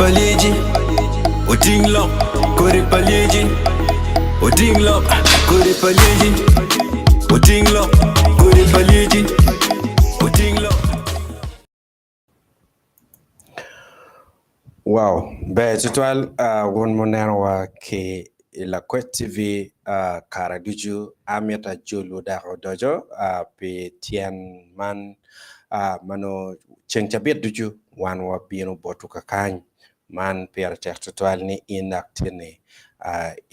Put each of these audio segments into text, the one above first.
paliji, utinglo, kuri paliji, utinglo, kuri paliji, utinglo, kuri paliji, utinglo. Wow, be tutual won monero wa ke la Kwet TV kara duju ameta julu da dojo pe tian man mano chencha duju wan wa bino botu kakany man per tek tutual ni inaktine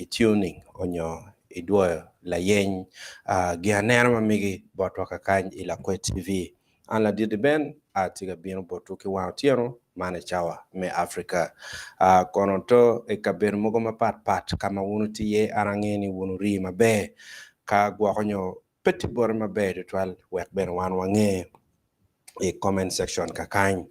tuning onyo idwo la yeny gianer mamigi botu kakany ila Kwet TV an la didi ben tiga bino botu ki wan tiero mane chawa me Africa kono to e kaber mogo ma pat kama wunu tiye arangeni wunu ri mabe ka gwakonyo peti bor mabe de twal wek ben wan wange e comment section ka kany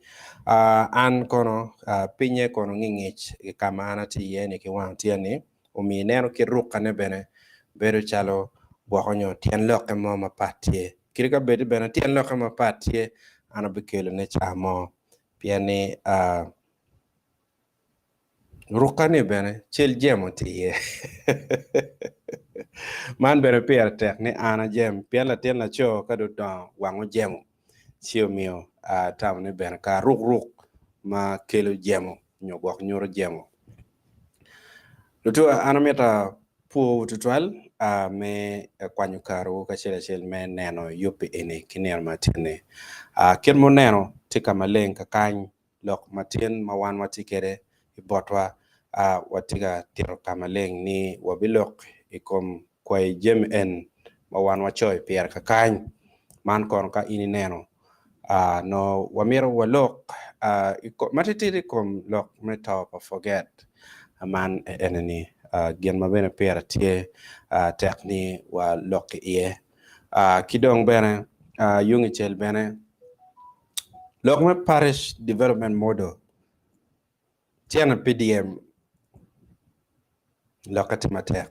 an kono pinye kono ngingich e kama ana tiye ne ki wan tiene o mi neno ki rukane bene bedo chalo gwakonyo tien loke mo ma patie kirika bedi bene tien loke ma patie ana bikelo ne chamo piani rukane bene chel jemo tiye man bene pier tek ni ana jem pian la tien la cho kado don wango jemo chio mio tam ne bene ka ruk ma kelo jemo nyogok nyoro jemo lutu ana meta pu tutual me kwanyo karo ka chel me neno yupi ene kiner matine ken mo neno tika maleng ka kany lok matin mawan watikere ibotwa watiga tiro kamaleng ni wabilok ikom kwai jem en mawan wachoy pier ka kany man kon ka ini neno no wamiro walok matitiri kom lok meta forget man eneni gen mabene pier tie tekni wa lok iye kidong bene yungi chel bene Lokme Parish Development Model tiana PDM lokati matek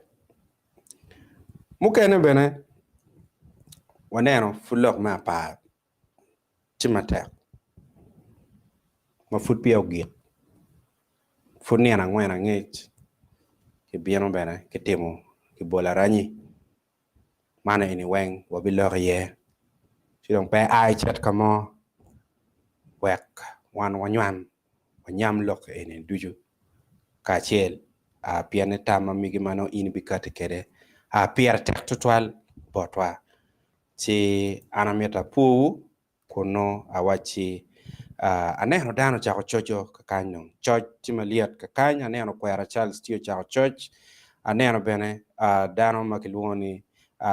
mukene bene waneno fulok ma pa timatek ma fut pia ogi fut ni ana ngwena ngech ke bieno bene ke temo ke bola ranyi mana ini weng wabilok ye sidong pe ai chat kamo wek wan wanywan wanyam lok ene duju kachel piane tama migi mano in bikate kere pier tek tutwal botwa chi anameta pu kono awachi aneno dano chako chocho kakanyo choch timaliat kakanya aneno kwera Charles tio chako choch aneno bene dano makiluoni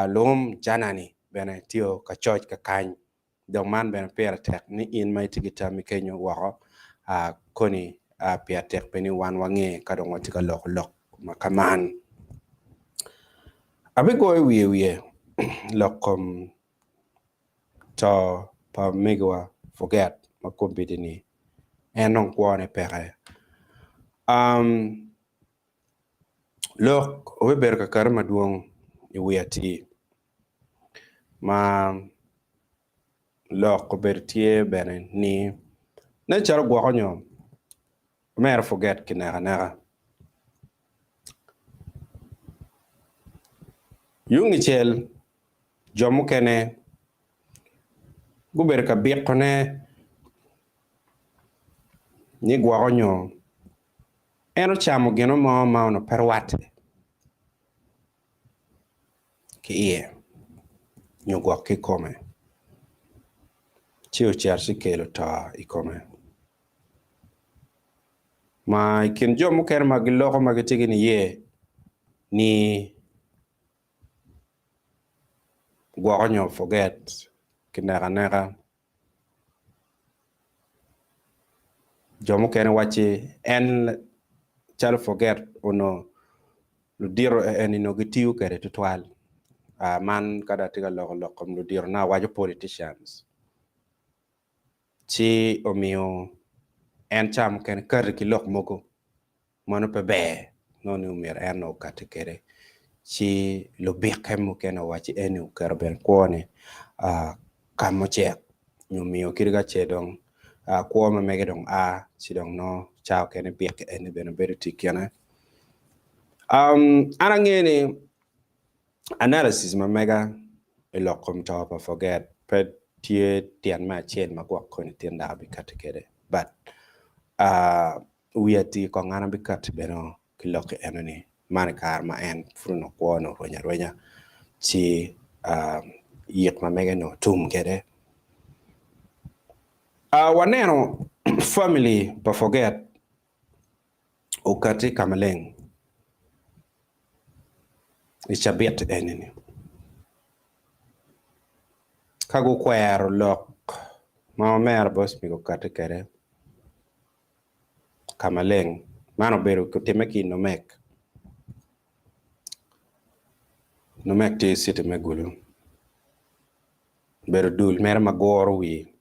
lom janani bene tio ka choch kakany dong man bene pier tek ni in maitigita mikenyo wako koni pier tek peni wan wange kadong watika lok makaman abigo wiye lokom to pa megwa forget makombiti ni enong kwane pere lok obeber ka karma duong iwiati ma lok obertie bene ni ne charo gwakonyo mer forget kinara yungi chel jomu kene guber ka biqone ni gwakonyo eno chamo geno ma ono perwate ki iye nyogwak ki kome chiyo charsi kelo ta ikome ma ikin jomu kene magiloko magitigi ni ye ni gwakonyo forget kinara jomu kene wachi en chal forget ono ludiro enino gitiu kere tutwal man kada tiga lokom ludiro na wajo politicians chi omio en cham ken kar ki lok moko mano pe be noni umir eno katekere chi lo bikem ken wachi enu karben kone kamo che nyumio kirga chedong kwa ma megedong sidong no chao kene biek ene beno bedo tikiana anangene analysis ma mega ilokom top of forget pet tie tian ma chen ma kwa koni tienda bi katekede but we ati ko ngana bi kat beno kilok enani man kar ma en fruno kuono ronya chi yik ma mega no tum kede waneno family pa forget ukati kamaleng ichabet enini kagu kwero lok ma mer bos mi ukati kede kamaleng mano beru kutemeki no mek ti site megulu beru dul mer magoro wi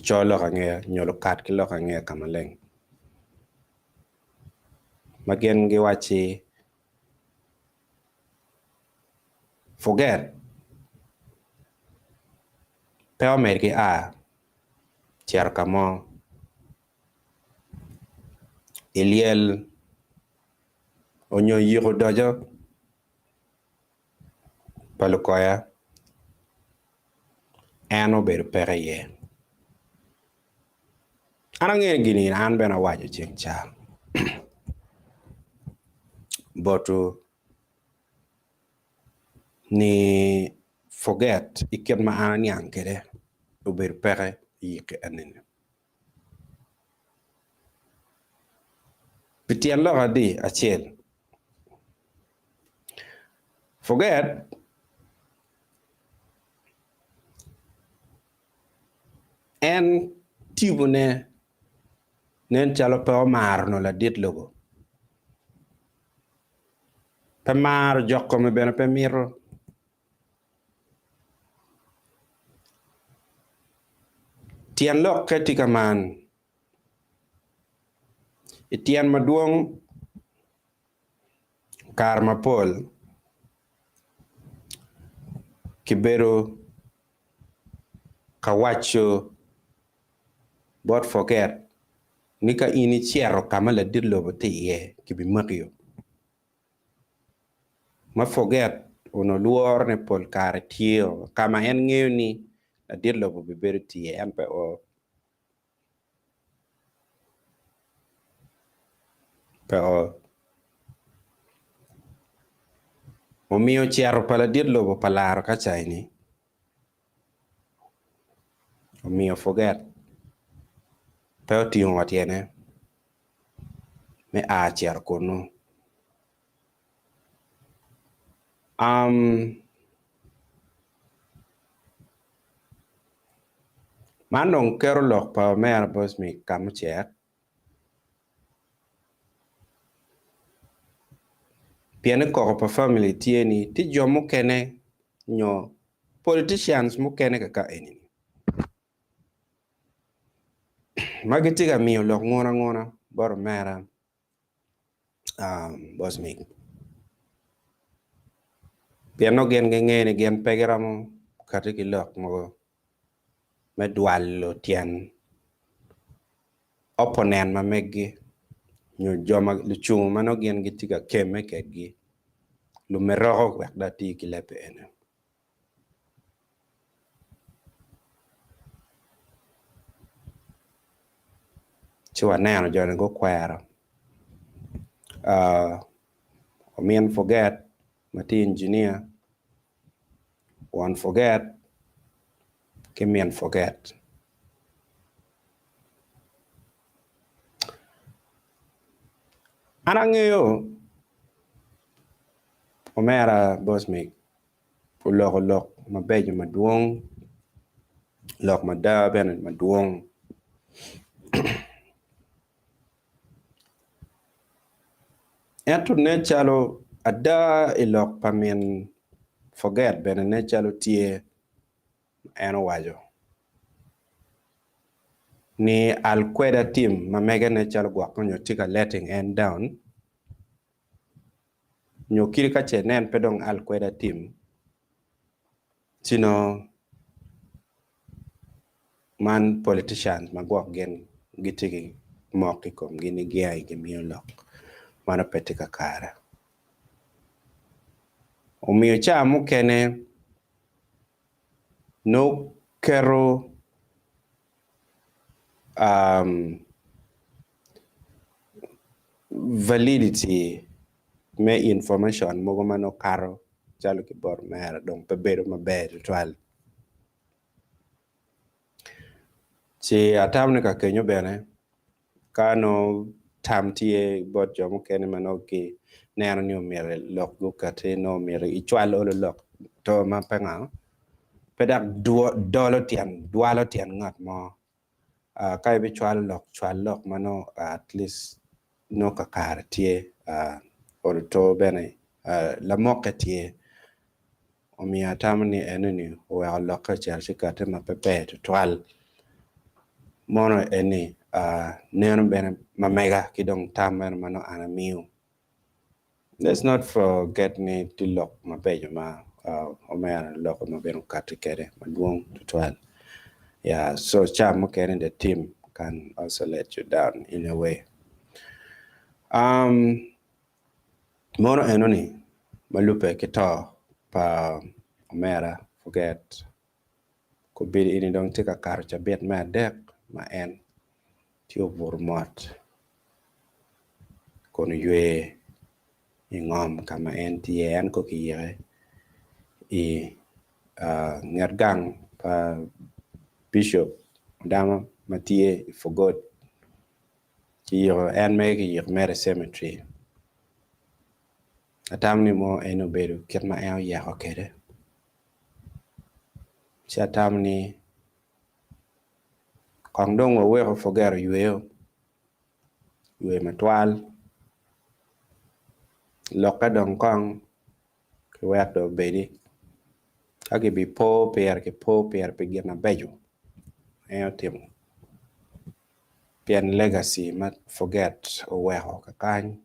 cholo kange nyolo kat kilo kange kamaleng magen gi wachi forget peo mergi tiar kamo iliel onyo yiro dojo palukoya eno beru pere ye anangen gini an bena wajo cheng cha botu ni forget iket ma an yang kede uber pere yike anene pitian lo adi achel forget en tibune nen chalo pe omar no la dit logo pe mar jokko me bene pe miro tian lo ketika man itian maduong karma pol kibero kawacho bot forget nika ini chiero kama la dit logo te ye kibi makyo ma forget uno luor ne pol kare tio kama en ngeo ni la dit logo bibero tie en pe o mio chiero pala dit logo palaro ka chaini o mio forget pero tio watiene me chiero kono manong kero lok pa mer bos mi kam chek piene ko pa family tieni ti jomo kene nyo politicians mo kene ka eni magitiga mio lok ngona bor mera bos mi piano gen ngene gen pegeramo katiki lok mo medwallo tian opponent ma meggi nyo joma luchung mano gen gitiga keme kegi lumero wek dati kilepe ene chwa neno jone go kwero omien forget mati engineer one forget kemien forget anangeo omera bosmik ulok mabejo maduong lok mada ben maduong eto ne chalo ada ilok pamien forget ben ne chalo tie eno wajo ni alqueda team mamega ne chalo gwako nyo tika letting end down nyo kiri ka chenen pedong alqueda team sino man politicians magwak gen gitigi moki kom gini giai gimiyo lok mana petika kara umiyo cha mukene no kero validity me information mogo mano karo chalo ki bor mera dong pebedo maber twal ci atamne ka kenyo bene kano tamtie bot jomo kene mano ki neno ni omere lok go kate no omere ichwal olo lok to ma penga pedak dualo tian ngat mo kai be chwal lok mano at least no kakar tie or to bene la moke tie omi atamni eneni we lok ka cherche kate ma pepe to twal mono eni neno bene mamega kidong tamen mano anamiu. Let's not forget ni to lock my page ma omera lock ma beno katikere maduong to twal. Yeah, so cham okay in the team can also let you down in a way. Mono enoni malupe kito pa omera forget could be in don't take a car to bet my deck my end tio burmot kono yue ingom kama NTN ko kiyere ngergang pa bishop dama matie forgot kiyere en make yere cemetery atamni mo eno bedu ket ma en ya okere chatamni kongdong we ko forget yue matwal loka dong kong kwek do bedi agi bi po per pe gina bejo ayo timo pian legacy mat forget o we ho kan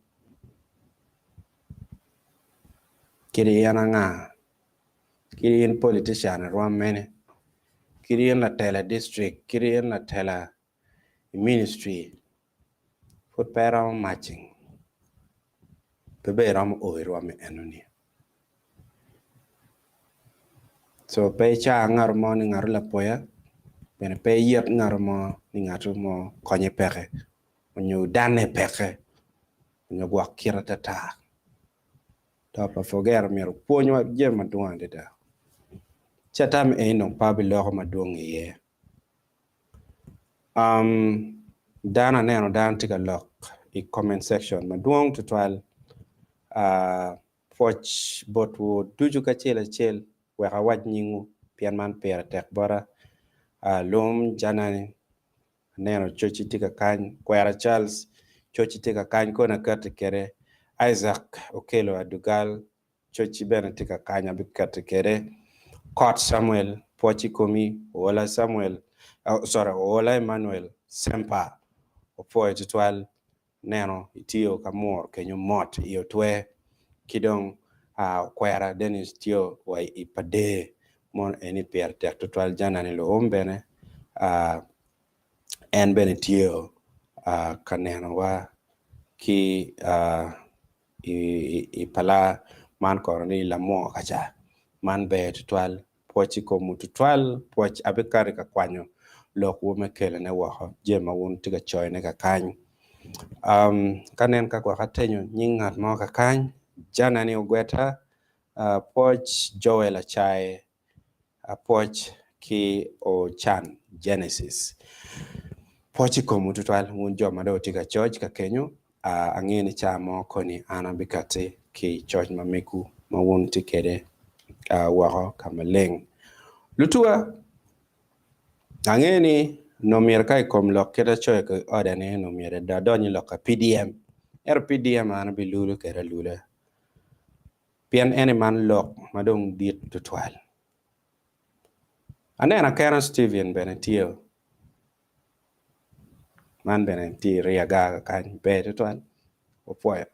kiri yana nga kiri in politician mene kiri in la tela district kiri in la tela ministry foot para matching beberam o rwam enoni so pe cha ngar mo ni ngar la poya bene pe yet ngar mo ni ngatu mo konye peke onyu dane peke onyu gwa kira tata to pa forget mi ro ponyo je maduande da chatam no pa bi lo maduong ye dana neno dan tika lock i comment section maduong to twal poch bot wo duju ka chel we ha waj nyingu pian man per tek bora lom janani neno chochi tika kan kwera Charles chochi tika kan kona kate kere Isaac Okelo Adugal chochi bena tika kanya bi kate kere Court Samuel pochi komi wala Samuel wala Emmanuel Sempa opoe tutwal neno itio kamor kenyo mot iyo twe kidong kwera Dennis tio wa ipade mon eni per tek tutwal janani lo ombene en bene tio kaneno wa ki i pala man koroni la mo kacha man be tutwal pochi ko mututwal poch abekari ka kwanyo lok wo mekele ne wa jema won tiga choy ne ka kany kanen ka kwa katenyo nyingat mo ka kany jana ni ogweta poch Joel Achai poch ki o chan Genesis pochi ko mututwal won joma do tiga church ka kenyo angeni cha mo koni anabikate ki church mameku ma won tikede wako kamaleng lutua angeni no mier kai kom lok keta choy ko odane no mier da donyi loka PDM PDM an bi lulu kera lula pian ene man lok madong dit tutwal anena Karen Steven Benetio man Benetio riaga kan be tutwal opoya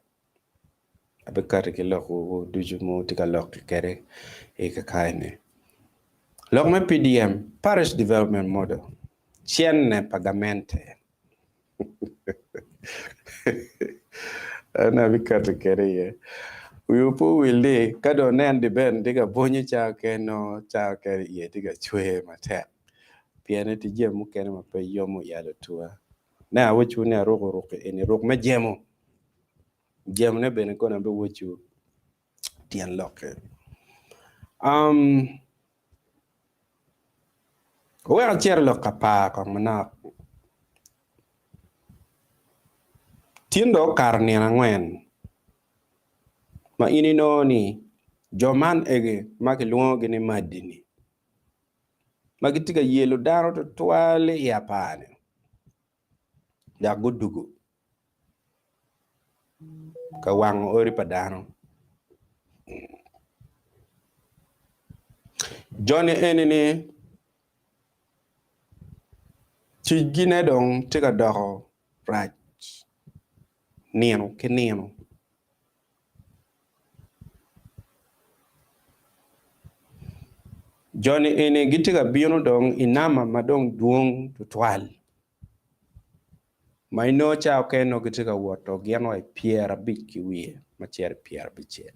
abekari ki lok duju mo tika lok kere e ka kaine lok me PDM parish development model Tiene pagamente. Na vikatu kere ye. Uyupu wilde kado nen de ben diga bonyi cha ke no cha ke ye diga chwe mate. Piane ti jemu kene ma pe yomu yalo tuwa. Na wuchu ne roko roko eni roko me jemu. Jemu ne bene kona be wuchu tien loke. Wera cher lo kapa kong manak. Tiendo karni na ngwen. Ma ini no ni joman ege maki luongo gini madini. Maki tika yelo daro to twale ya pane. Ya gudugu. Ka wango ori padano. Johnny enini chigine dong tika doko right. Nieno ke nieno. Johnny ene gitika biono dong inama madong duong to twal. Mai no chao ke no gitika woto giano ai piera biki wie machier piera bichiel.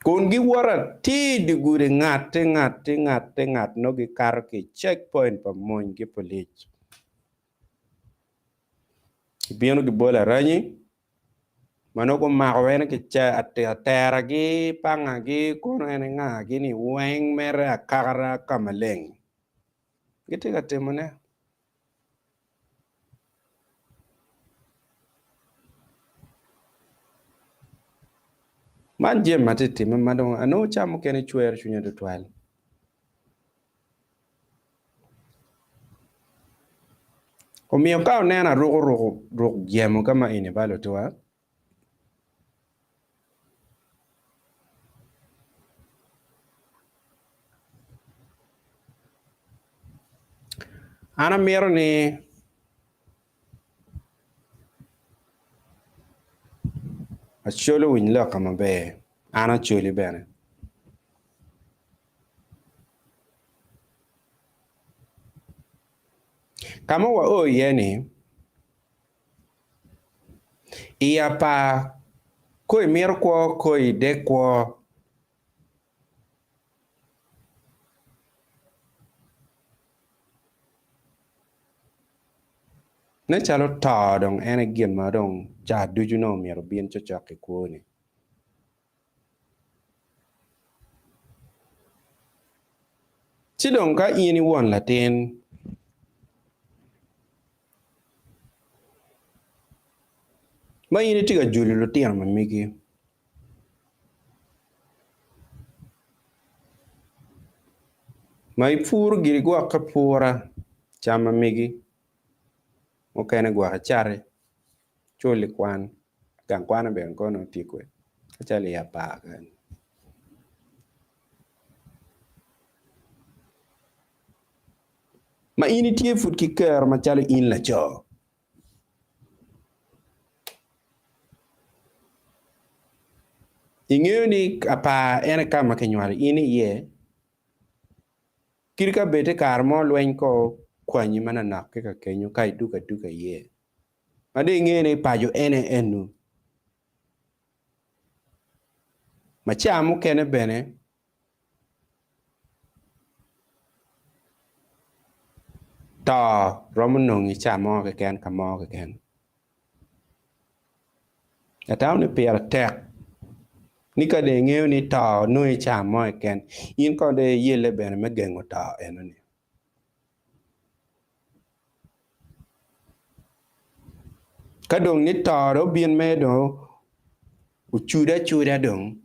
Kun gi wara ti di gure ngate no gi kar ki checkpoint pa mon gi police. Bieno gi bola ranyi mano ko mawene ki cha atera gi panga gi kono ene nga gi ni weng mere akara kamaleng. Gite ka temone. Man jem matiti madong ano chamo kene chwer chunya do twal. Omiyo ka onena roko jemo kama ine balo toa. Ana mero ni acholo winlo kama be. Ana choli bene. Kama wa o yeni Apaa koi mir kwa koi de kwa ne chalo ta dong ene gien ma dong cha duju no miro bien cho ke ko ni. Chidong ka ini won latin ma ini tiga juli lo tian ma migi. Mai fur giri gwa kapura chama migi. Okene gwa chare choli kwan gang kwana ben kono tikwe. Achali Apaa kan. Ma ini tie fut ki ker ma chalo in la cho. Ingeo ni Apaa ene kama kenywali ini ye kirika bete karmo lwen ko kwanyi mana nak ke ka kenyo kai duka ye. Ade ingene pajo ene enu. Machamu kene bene ta romunong chamo ke ken kamo ke ken. Ataw ni pera tek. Nika de ingeo ni ta no chamo ke ken. In ko de yele bene megengo ta enu ni. Kadong ni ta ro bien me do uchuda dong.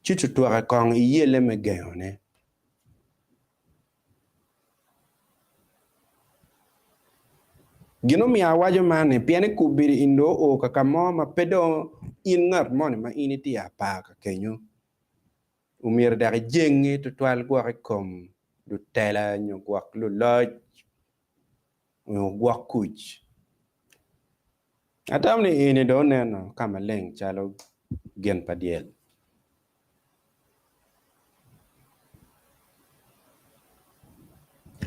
Chitu tuwa kong yele megengo ne. Gino mi awajo mane piane kubiri indo o kakamo ma pedo in ngat mone ma initi Apaa ka kenyo. Umir dari jengi to twal gwa kom du tela nyo gwa lu loj nyo gwa kuch. Atam ni ini do neno kama leng chalo gen padiel.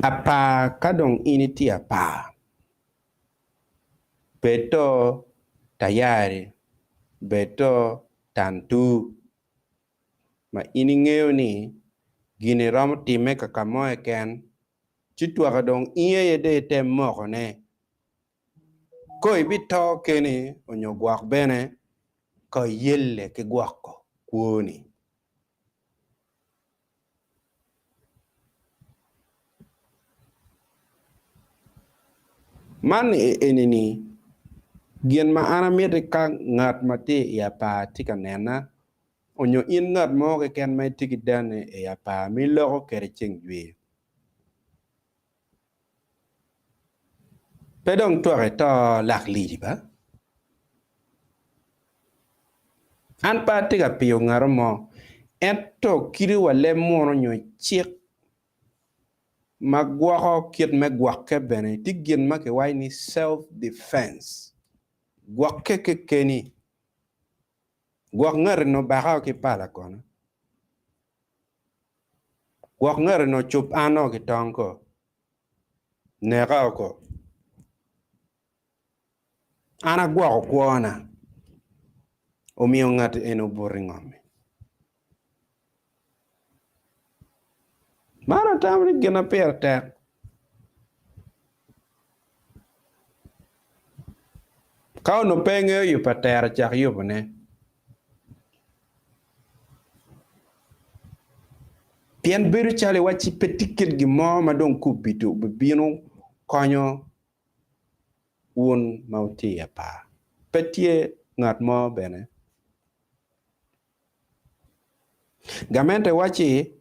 Apaa kadong initi apaa. Beto tayari. Beto tantu. Ma iningeo ni gini rom time kakamoe ken. Chitwa kadong iye yede te moko ne. Ko ibito keni onyo guak bene. Ko yelle ke guak ko. Kuoni. Man enini. Gien ma ana mete ka ngat mati ya pa tika nena. Onyo in ngat mo ke ken mai tiki dane ya pa mi loko kere cheng jwe. Pedong tuare to lak lidi ba. An pa tika piyo ngaro mo. Ento kiri wale mono nyo chik. Magwako kit me gwake bene. Tigien ma ke wai ni self-defense. Gwake ke keni. Gwak ngare no baka ki pala kono. Gwak ngare no chup ano ki tonko. Neka ko. Ana gwako kuona. Omiyo ng'at eno boring'ome. Mara tamri gina per tek. Kau no penge yu patera chak yu bane. Pien biru chale wachi petikil gi mo madong kubitu bibino konyo un mauti ya pa. Petie ngat mo bene. Gamente wachi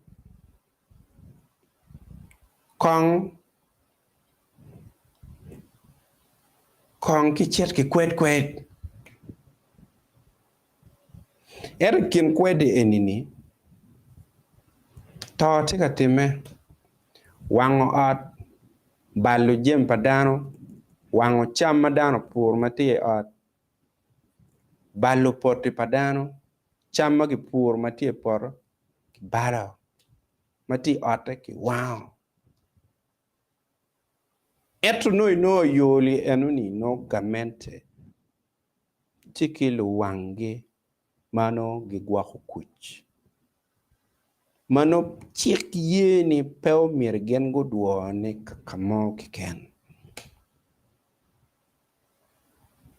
kong kichet ki kwet. Kin kwede enini. To tika time. Wango at balu jem padano. Wango cham madano pur mati at. Balu porti padano. Cham magi pur mati por. Balo. Mati ate ki wow. Eto no yoli enuni no gamente. Tikilu wange. Mano gigwako kuch. Mano chik ye ni peo mirgen go duone kakamo kiken.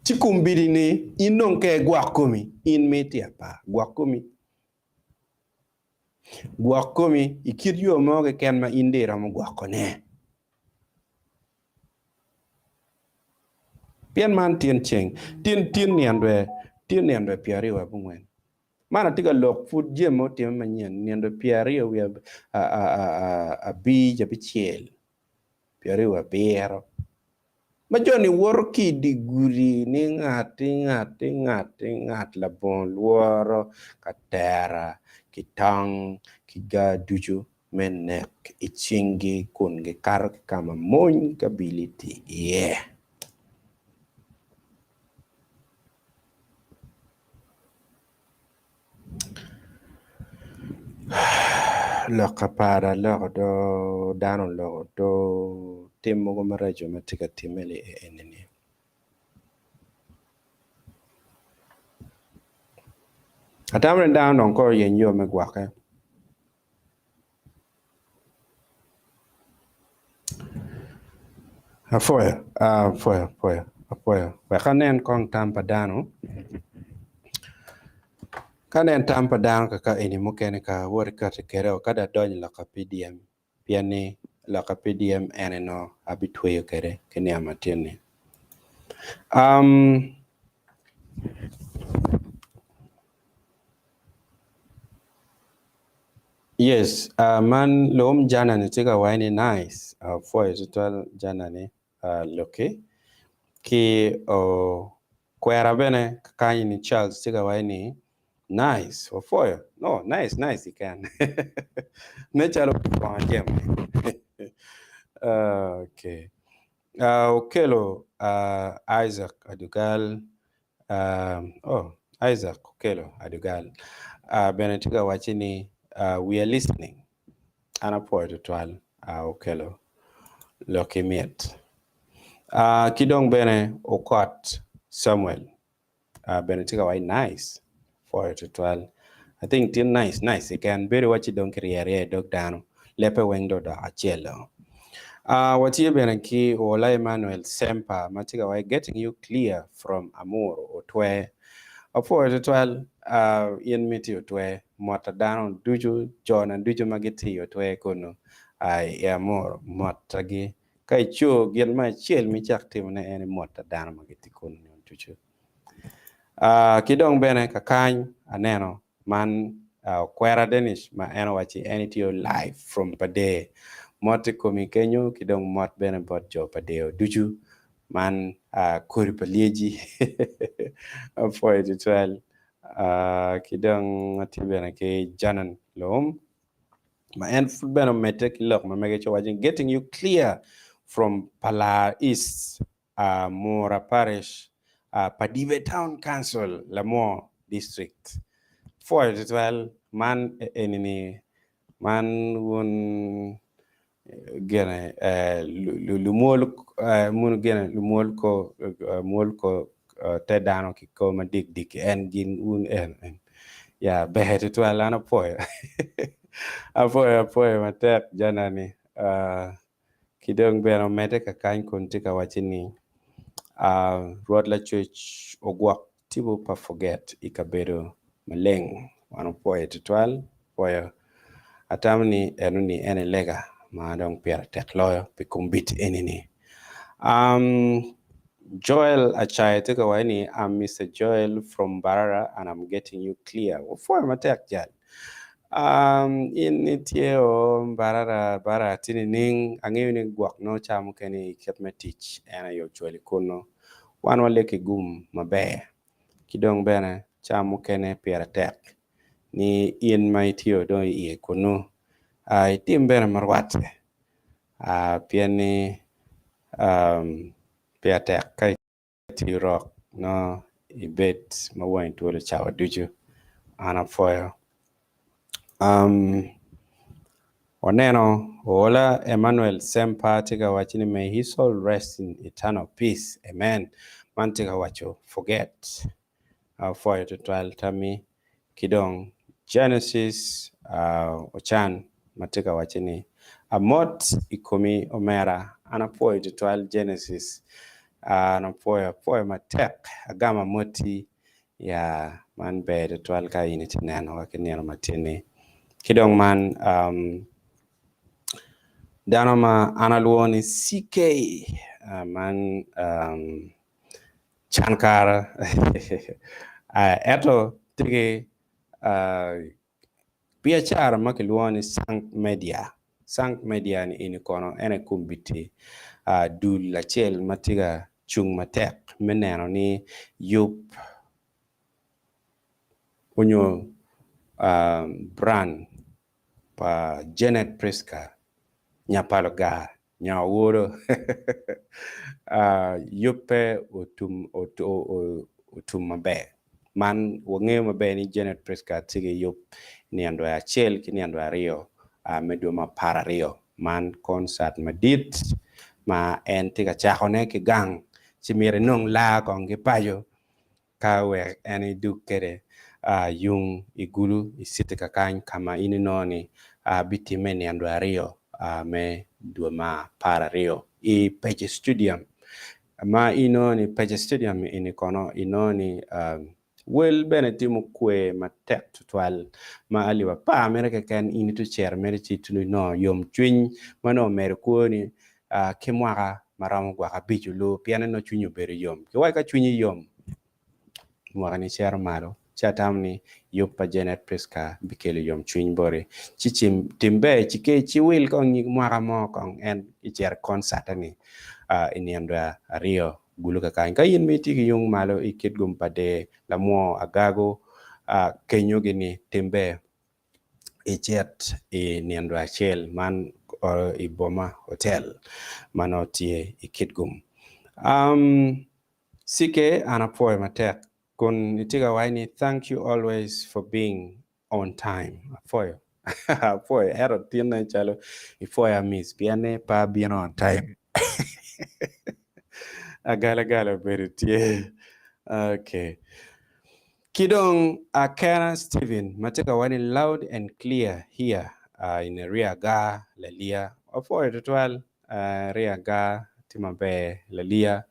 Chikumbiri ni inong ke guakomi in meti apa guakomi. Guakomi ikiryo mo ke ken ma indera mo guakone. Pian man tien cheng tien niandwe piari wa bungwen. Mana tiga lok food jemo tiem manyen niandwe piari we a bija bichiel. Piari wa bero. Majoni worki di guri ni ngati la bon luoro katera kitang kiga duju menek ichingi kunge kar kama mon ability yeah. Lo kapara lo do dano lo do timo go marajo matika timeli enene. Atamre down on ko yenyo megwake. Afoya. Wakanen kong tampa dano. Kanen tampa dano kaka ini mukene ka worka tekere kada donyi laka PDM. Piani laka PDM eneno abitweyo kere kene amatini. Yes, man lom jana ni tiga waini nice. For tutal jana ni loke ki kwera bene kakanyi ni Charles tiga waini nice. For no nice you can. Mechalo panjem. Okay. Okelo Isaac Adugal. Isaac Okelo Adugal. Benetiga wachini we are listening. Ana poeto twal Okelo. lokimiet. Kidong bene okot Samuel. Bene tika wai nice. 4 to 12. I think tin nice. Again, very what you don't carry dog down. Lepe wendo da achelo. What you been key Ola Emmanuel Sempa Matiga wai getting you clear from Amor or Twe. Apo to 12 in miti Twe Mota down Duju John and Duju Magiti Twe Kono. I amor Motagi. Kai chu get my chill me chak tim na any mota down Magiti Kono Tuchu. Kidong bene kakany aneno man kwera Denish ma eno wachi enitio live from Pade mot komi kenyo kidong mot bene bot jo Padeo duju man kuri palieji for it 12 kidong ati bene ke janan lom ma en bene metek lok ma mege chawajin getting you clear from Pala East Mora Parish Padive Town Council, Lamore District. 4 to 12, man enini man won gene lumol mun gene lumol ko tedano ki ko ma dik en gin un en ya be to 12 ana poy apoy ma tek janani kidong beno mete ka kan kun tika wachini Rod la church ogwak tibu pa forget ikabedo maleng wano poe tutual poe atamni enuni ene lega ma dong pier tek loyo pikumbit enini Joel Achai tika wani I'm Mr. Joel from Barara and I'm getting you clear for matek jal in itio Barara tini ning angiwini gwak no chamu keni kepmetich ena yo chweli kuno wan wale ki gum mabe kidong bene chamu kene piera tek ni in maitio do ie kuno itim bene marwate pieni piera tek kai ti rock no ibet mawain tuwele chawa duju ana foyo Oneno Ola Emmanuel Sempa tika wachini may his soul rest in eternal peace. Amen. Man tika wacho forget. For to 12 tami kidong Genesis ochan matika wachini amot ikomi omera anapoy to 12 Genesis anapoy matek agama moti ya man be to 12 ka initi neno wakineno matini kidong man danoma analuoni CK man chankara eto tigi biachara makiluoni Sank Media ni inikono ene kumbiti dul la chel matiga chung matek meneno ni yup unyo brand pa Janet Priska nyapalo ga nyawuro yupe utum mabe man wange mabe ni Janet Priska tige yup ni ando ya chel ki ni ando ya rio medo ma para rio man concert madit ma en tiga chakone ki gang chimire nong la kongi payo kawe eni dukere yung igulu isitika kany kama ini noni biti meni ando ya rio me duama para rio I Peche Stadium ma inoni Peche Stadium ini kono inoni wel benetimu kwe matek tutwal ma aliwa pa America kan ini tu chair meriti tunu no yom twin mano merikoni kimwaka maramu kwa kabichu lo piano no chunyu beri yom kiwa ka chunyi yom mwaka ni chair malo chatamni yopa Janet Priska bikele yom chwin bore chichim timbe chike chiwil kong nyik mwaka mo kong en icher concert ni iniandwa Rio guluka kain kayin miti ki yung malo ikit gumpade la mo agago kenyo gini timbe ichet iniandwa chel man iboma hotel manotie ikit gum sike anapoy matek kun itiga waini thank you always for being on time for you Boy, ero tiene chalo. Before I miss, piane pa bien on time. Agala very tie. Okay. Kidong Akana Steven, Mateka wani loud and clear here in Ria Ga Lalia. Before it well, Ria Ga Timabe Lalia.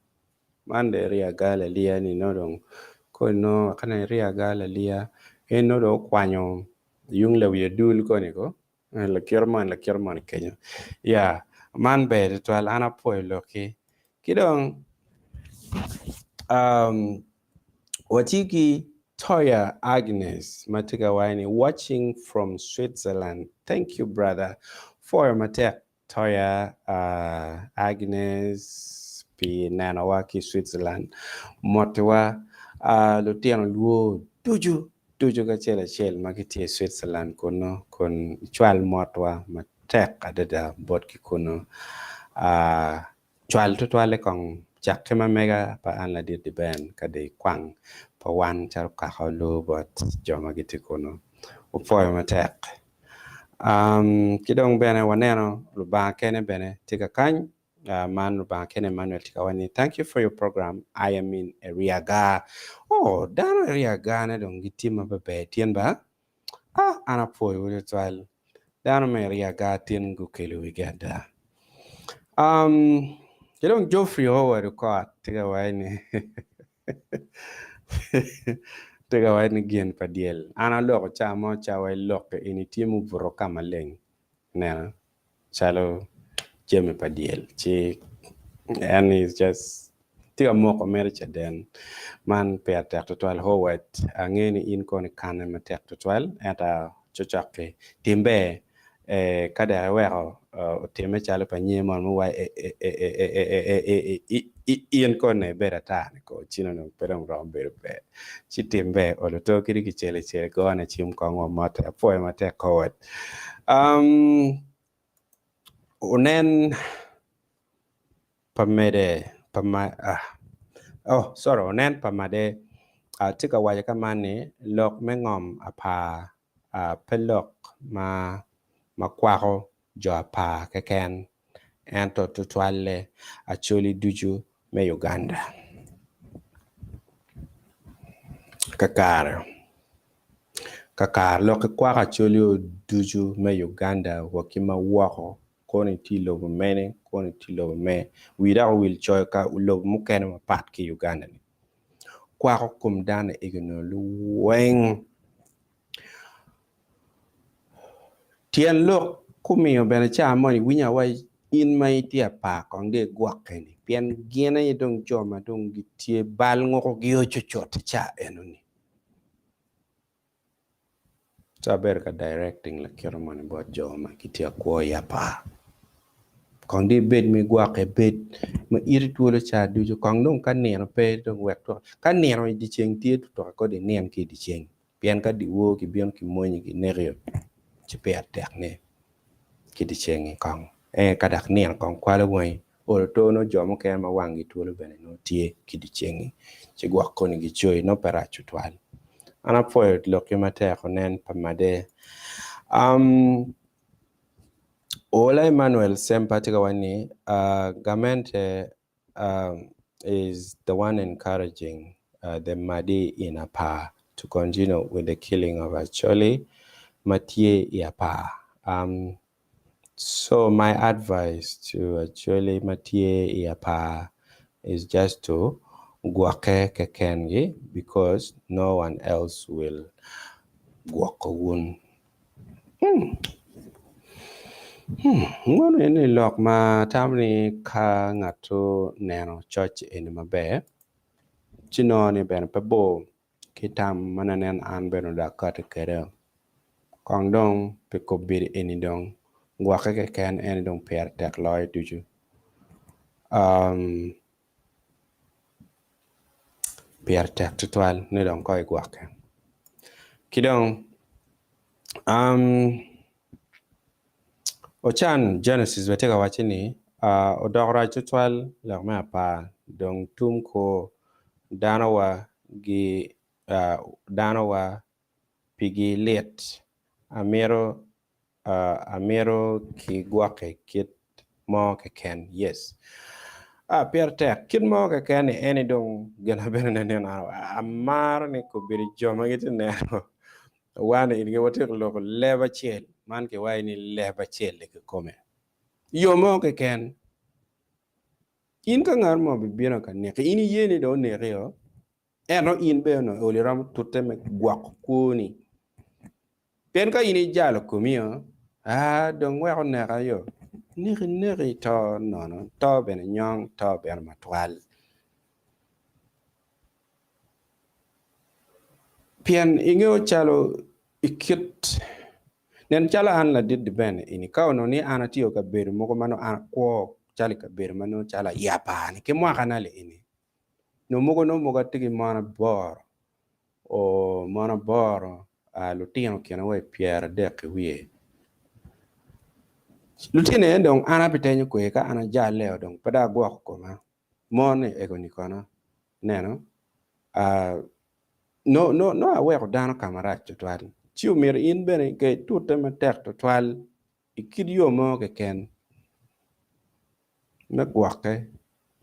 Mande Ria Ga Lalia ni nodong. Ko no kana Ria Ga Lalia. E nodo kwanyo yung lewi dul ko niko. La kierman Kenya. Yeah, man be it well ana poi loki. Kidong Watiki Toya Agnes Matigawani watching from Switzerland. Thank you, brother, for Matek Toya Agnes P Nanawaki Switzerland. Motawa Lutiano Luo Duju Gachela Shell Magiti Switzerland kono kon chwal motwa Matek adada botki kono chwal tutwale kong chak kema mega pa an la dir di ben kade kwang pa wan char ka holo bot joma giti kono upoy matek kidong bene waneno luba kene bene tika kany man luba kene Manuel tika wani. Thank you for your program. I am in Riaga. Oh, dano Riaga na dong giti mababe tien ba ana poy wuli twal dano me Riaga tien gukelu wigada Kidong Joffrey Howard ko tiga wani tiga wani gien padiel ana loko cha mo cha wai loko ini timu buro kama leng na chalo jeme padiel chi and is just tiga mo ko mercha den man per tek total Howard angeni in ko ni kanen ma tek total eta chochape timbe kada wero teme chalo pa nyemo mo wa ien ko ne bera ta ko chino no pero rom bero be chitimbe o to kiri ki chele go na chim ko ngo mata po ma te ko unen pamede sorry unen pamade tika waya kamane lok mengom apa pelok ma kwako jo Apaa keken ento tutwale actually duju me Uganda kakar lo kwaka actually duju me Uganda wakima wako koni tilo mene koni tilo me wida will choy ka ulo mukene mapat ki Uganda ni kwako kumdana igno luweng tien lok kumiyo bene cha moni winya wai in mai tia pa konge gwakeni pien gena yedong joma dong gitie bal ngoko gyo chochot cha enuni saber ka directing la kero moni bot joma kitia ko yapa konde bed mi gwake bed ma iri tuolo cha dujo kong dong kan neno pe dong wek to kan neno di cheng tie to ko de nen ki di cheng pien ka di wo ki bion ki moni ki nerio ci pe atek ne ki di cheng kong kadak nien kong kwale woi o to no jomo ke ma wangi tuolo bene no tie ki di cheng ci gwak ko ni gi choy no para chutwal ana poet lokimate konen pamade Ola Emmanuel Sempatika wani Gamente is the one encouraging the Madi in Apaa to continue with the killing of actually Mathieu Apaa. So my advice to actually Mathieu Apaa is just to guake kekengi because no one else will guakawun. Ngono ene lok ma tamni ka ngato neno church ene mabe chino ni ben pebo kitam mananen an beno da kate kere kong dong pe ko bir eni dong gwake ke ken eni dong per tek loy tuju per tek tutwal ne dong koy gwake kidong Ochan Genesis betega wachini odogra tutwal lakme Apaa dong tumko danawa gi danawa pigi let amero amero ki guake kit mo ke ken yes pier tek kit mo ke ken eni dong gana bene ne na amar ne ko biri joma gite ne wane in ge wote lo leba chel man ke wai ni leba chel ke kome yo mo ke ken in ka ngar mo bi bino ka ne in yeni do ne yo eno in be no oliram tutte me guak kuni pen ka ini jalo kumio dong we on ne yo niri to no to ben nyong to ben matwal pien ingo chalo ikit nen chala an la did ben ini ka no ni anatio ka ber moko mano an ko chali ka ber mano chala yapa ni ke mwa kana le ini no mogo tigi mana bor o mana bor lutino kena we pierre de ke wie lutino endong ana pitenyo ko ka ana jale dong pada gwa ko ma mone ego ni kono neno no awe ko dano kamara chotwal chiu mir in bene ke tutte me tek to twal ikidio mo ke ken me gwake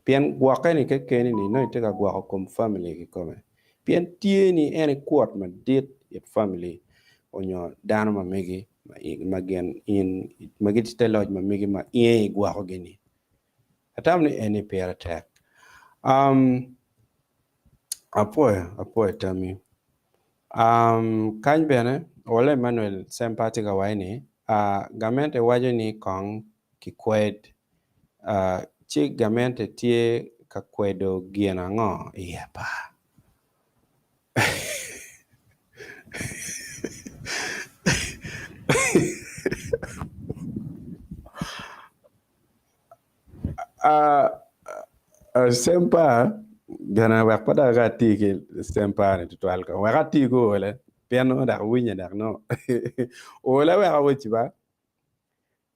pien gwake ni ke ken ni no itega gwako kom family ki kome pien tie ni ene kuot ma dit it family onyo dano ma megi ma gen in magit teloj ma megi ma ie gwako gini atam ni ene pera tek apoe tami kany bene ole Manuel sempati ka waini gamente wajo ni kong kikwed chi gamente tie ka kwedo giena ngo yapa sempa gana wak pada ga tiki sempa ni tutual ka wak tiko ole piano da winya da no ole wak wuchi ba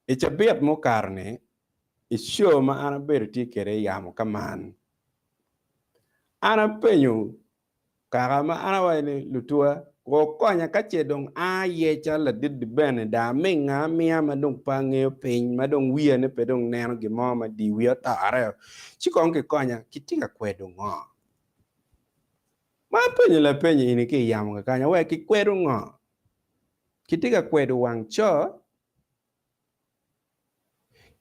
icha biet mo karne isho ma ana ber tikere yamo kaman ana penyo kaka ma ana wayne lutua ko konya kache dong ye chala did ben da menga mia ma dong pange pin ma dong wiye ne pe dong neno gi mama di wiya tare chi kon ke konya kitinga kwedo ngo ma penyo la penyo ini ke yam ka kanya we ki kwedo ngo kitinga kwedo wang cho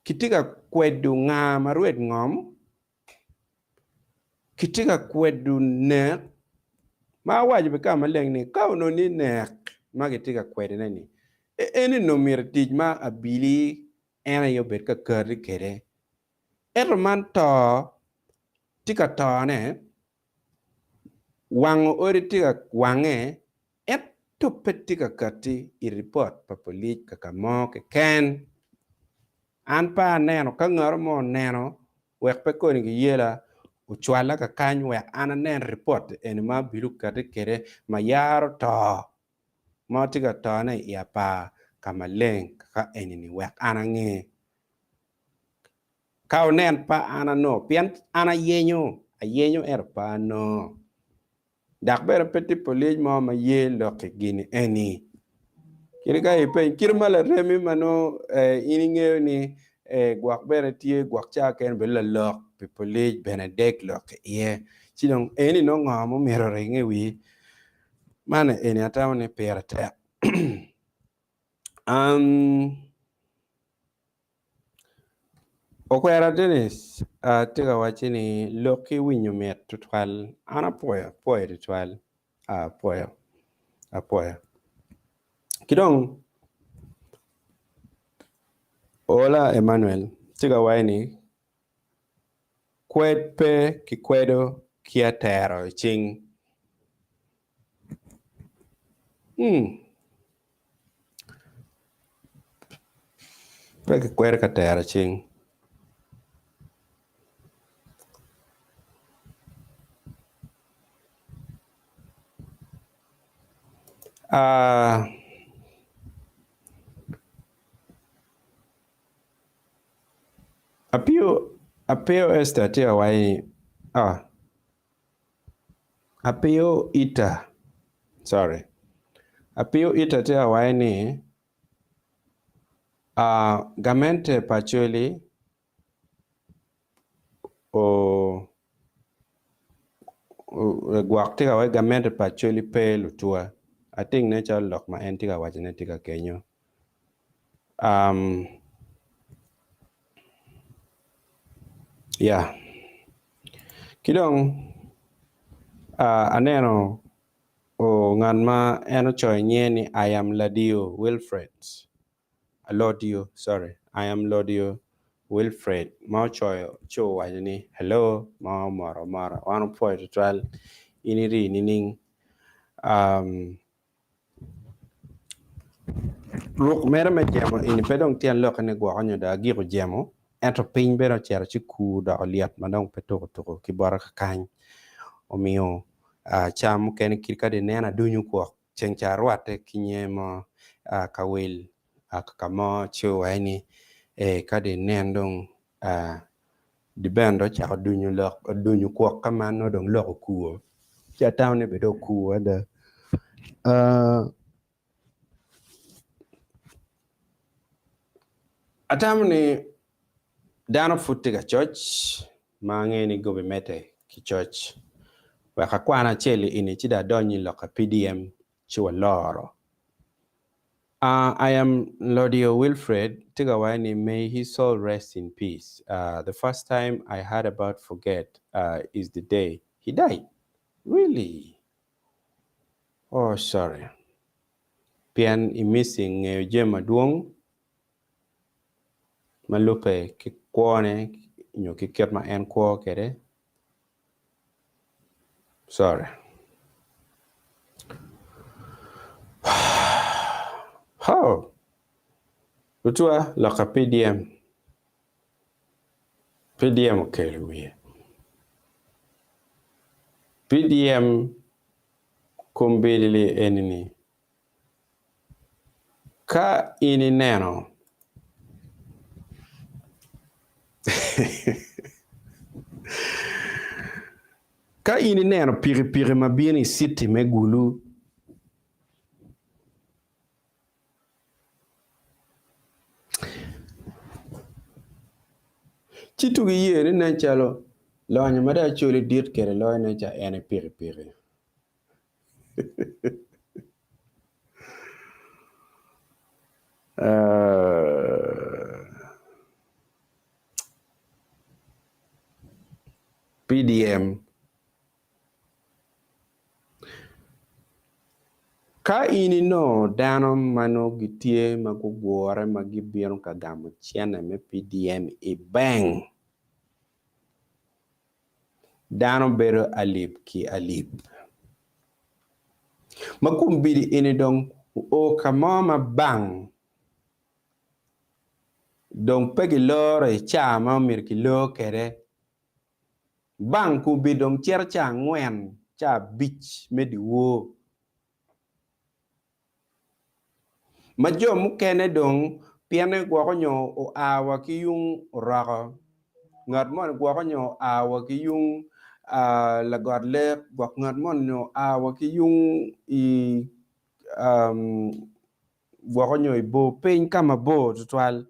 kitinga kwedo nga maruet ngom kitinga kwedo ne ma wajibe kama leng ni ka no ni nek ma kitika kwede nani eni no mir tij ma abili ena yo bet ka kari kere man to tika to ne wang ori tika wange to petika kati I report pa polit ka mo ke ken an pa neno ka ngor mo neno wek pe ko ni yela uchwala ka kany we ana nen report en ma bilu kati kere ma yaro to motiga tone Apaa kama leng ka enini wek ana nge ka onen pa ana no pian ana yenyo pa no dak ber peti polij mo ma ye loke gini eni kiri ka ipen kiri mala remi mano ini nge ni gwak bere tie gwak cha ken bela lok pe polij benedek loke ye chidong eni no ngamo mero ringe wi mana eni ataw ni pera te okwera Dennis tiga wachini loki winyo met tutwal ana poya tutwal poya kidong ola Emmanuel tiga waini kwed pe kikwedo kia tero ching pe kikwedo ka tero ching apio esta tiga waini apio ita tiga waini Gamente pachuli o guak tiga wa gamente pachuli pe lutua. I think nature lock ma entiga wajinetika Kenyo. Yeah. Kidong aneno o nganma eno choy ni I am Ladio Wilfred. Lodio, sorry. I am Lodio Wilfred. Ma choy cho wajini hello ma mara wanu po to trial iniri nining look mera me jamo in pedong tian lok ne gwa kanyo da giro jamo ento pin bero chero chiku da oliat manong petoko toko kibara kany omio cham ken kirka de nena dunyu ko chencharuate kinyemo kawel akamo chuwaini kade nendong di bendo cha dunyu ko kamano dong lok kuo cha tawne bedo kuo da atamni dano futiga church mangeni gobe mete ki church waka kwana cheli ini chida donyi loka PDM chiwa loro. I am Lodio Wilfred Tigawani, may his soul rest in peace. The first time I heard about Forget is the day he died. Really? Oh, sorry. Pian missing Jema Duong Malupe Kikwane, Kiketma and Kwa Kere. Sorry. How? Lutua loka PDM. PDM okay, we. PDM kumbili enini. Ka ini neno. Ka ini neno piri mabini city megulu. Chitu giye ni nanchalo loanya mada choli dit kere loy nancha ene piri. PDM ka ini no dano mano gitie magugwore magibiro kagamo chiana me PDM e bang dano bero alip ki alip makumbidi ini dong o kamama bang dong pegi lore chama mirki lo kere bang kumbidi dong chercha ngwen cha bich medi wo majo mukene dong piane gwa nyo o awa ki yung raga ngat mon gwa nyo awa ki yung la god le gwa ngat mon nyo awa ki yung i gwa nyo bo pen kama bo tutwal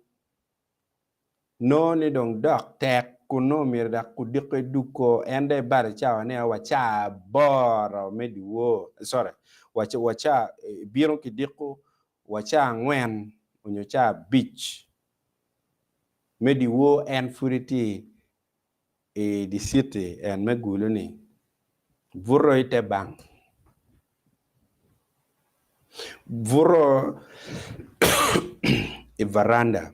no ni dong dak tek kuno mir dak ku dikke duko ende bar cha ne wa cha bor mediwo sorry wacha biro ki dikko wacha ngwen unyo cha beach mediwo and furity the city and megulu ni vuro ite bang vuro e veranda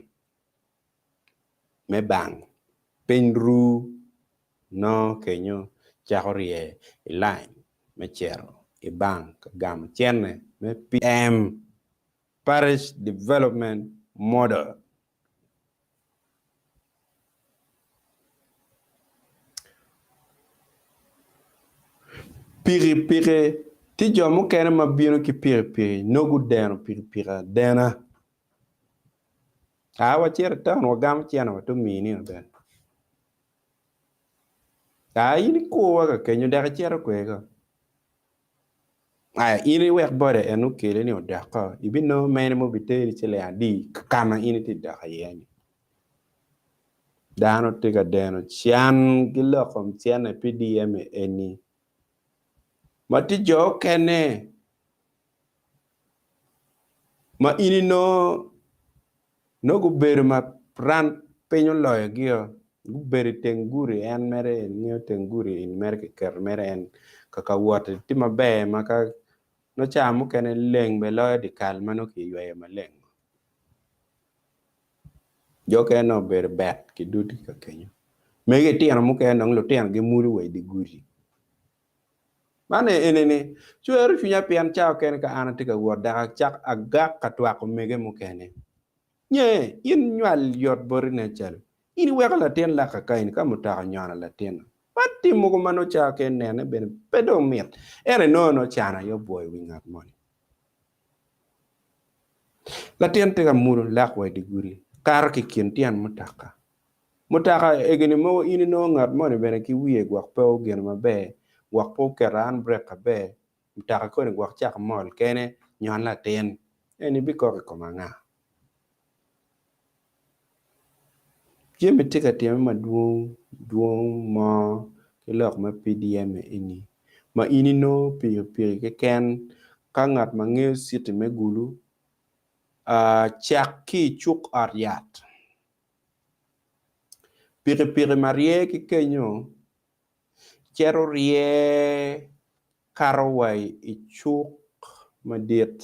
me bang penru no kenyo chahorie e line me chero e bank gam chene me PM parish development model piri ti jomo kene mabino ki piri no deno piri dena awa chero tan wa gam chene to mini ben ini ko wa ka kenyo da chero kwega ini wek bode enu kele ni odaka ibi no mene mo biteri chele adi kama ini ti daka yani dano tiga deno chian gilo kom chian e PDM eni mati jo kene ma ini no go ber ma pran penyo loyo gio go ber tenguri en mere nio tenguri in mere ke ker mere en kaka wote ti mabe maka no chamu kene leng be loyo di kal mano ki ywe ma leng jo ke no ber bet ki duti ka kenyo mege tiano mu ke no lo tiano ge muri we di guri mane enene chueru chunya pian chao kene ka ana tika woda chak aga katwa ko mege mu kene nye in nywal yot bori ne chal ini weka la ten la ka kain ka mutaka nyana la ten pati mugo mano cha ke nene ben pedo miet ere no chana yo boy wingat money la ten tega muru la kwa di guri kar ki kin tian mutaka egeni mo ini no ngat money ben ki wiye gwak pe ogen mabe gwak po keran brek ka be mutaka ko ni gwak chak mol kene nyon la ten eni bi ko manga jemi tika tiam ma duong ma kelok ma PDM ini ma ini no piyo ke ken ka ngat ma nge siti me gulu chak ki chuk ariat pire marie ki kenyo chero rie karwai i chuk madit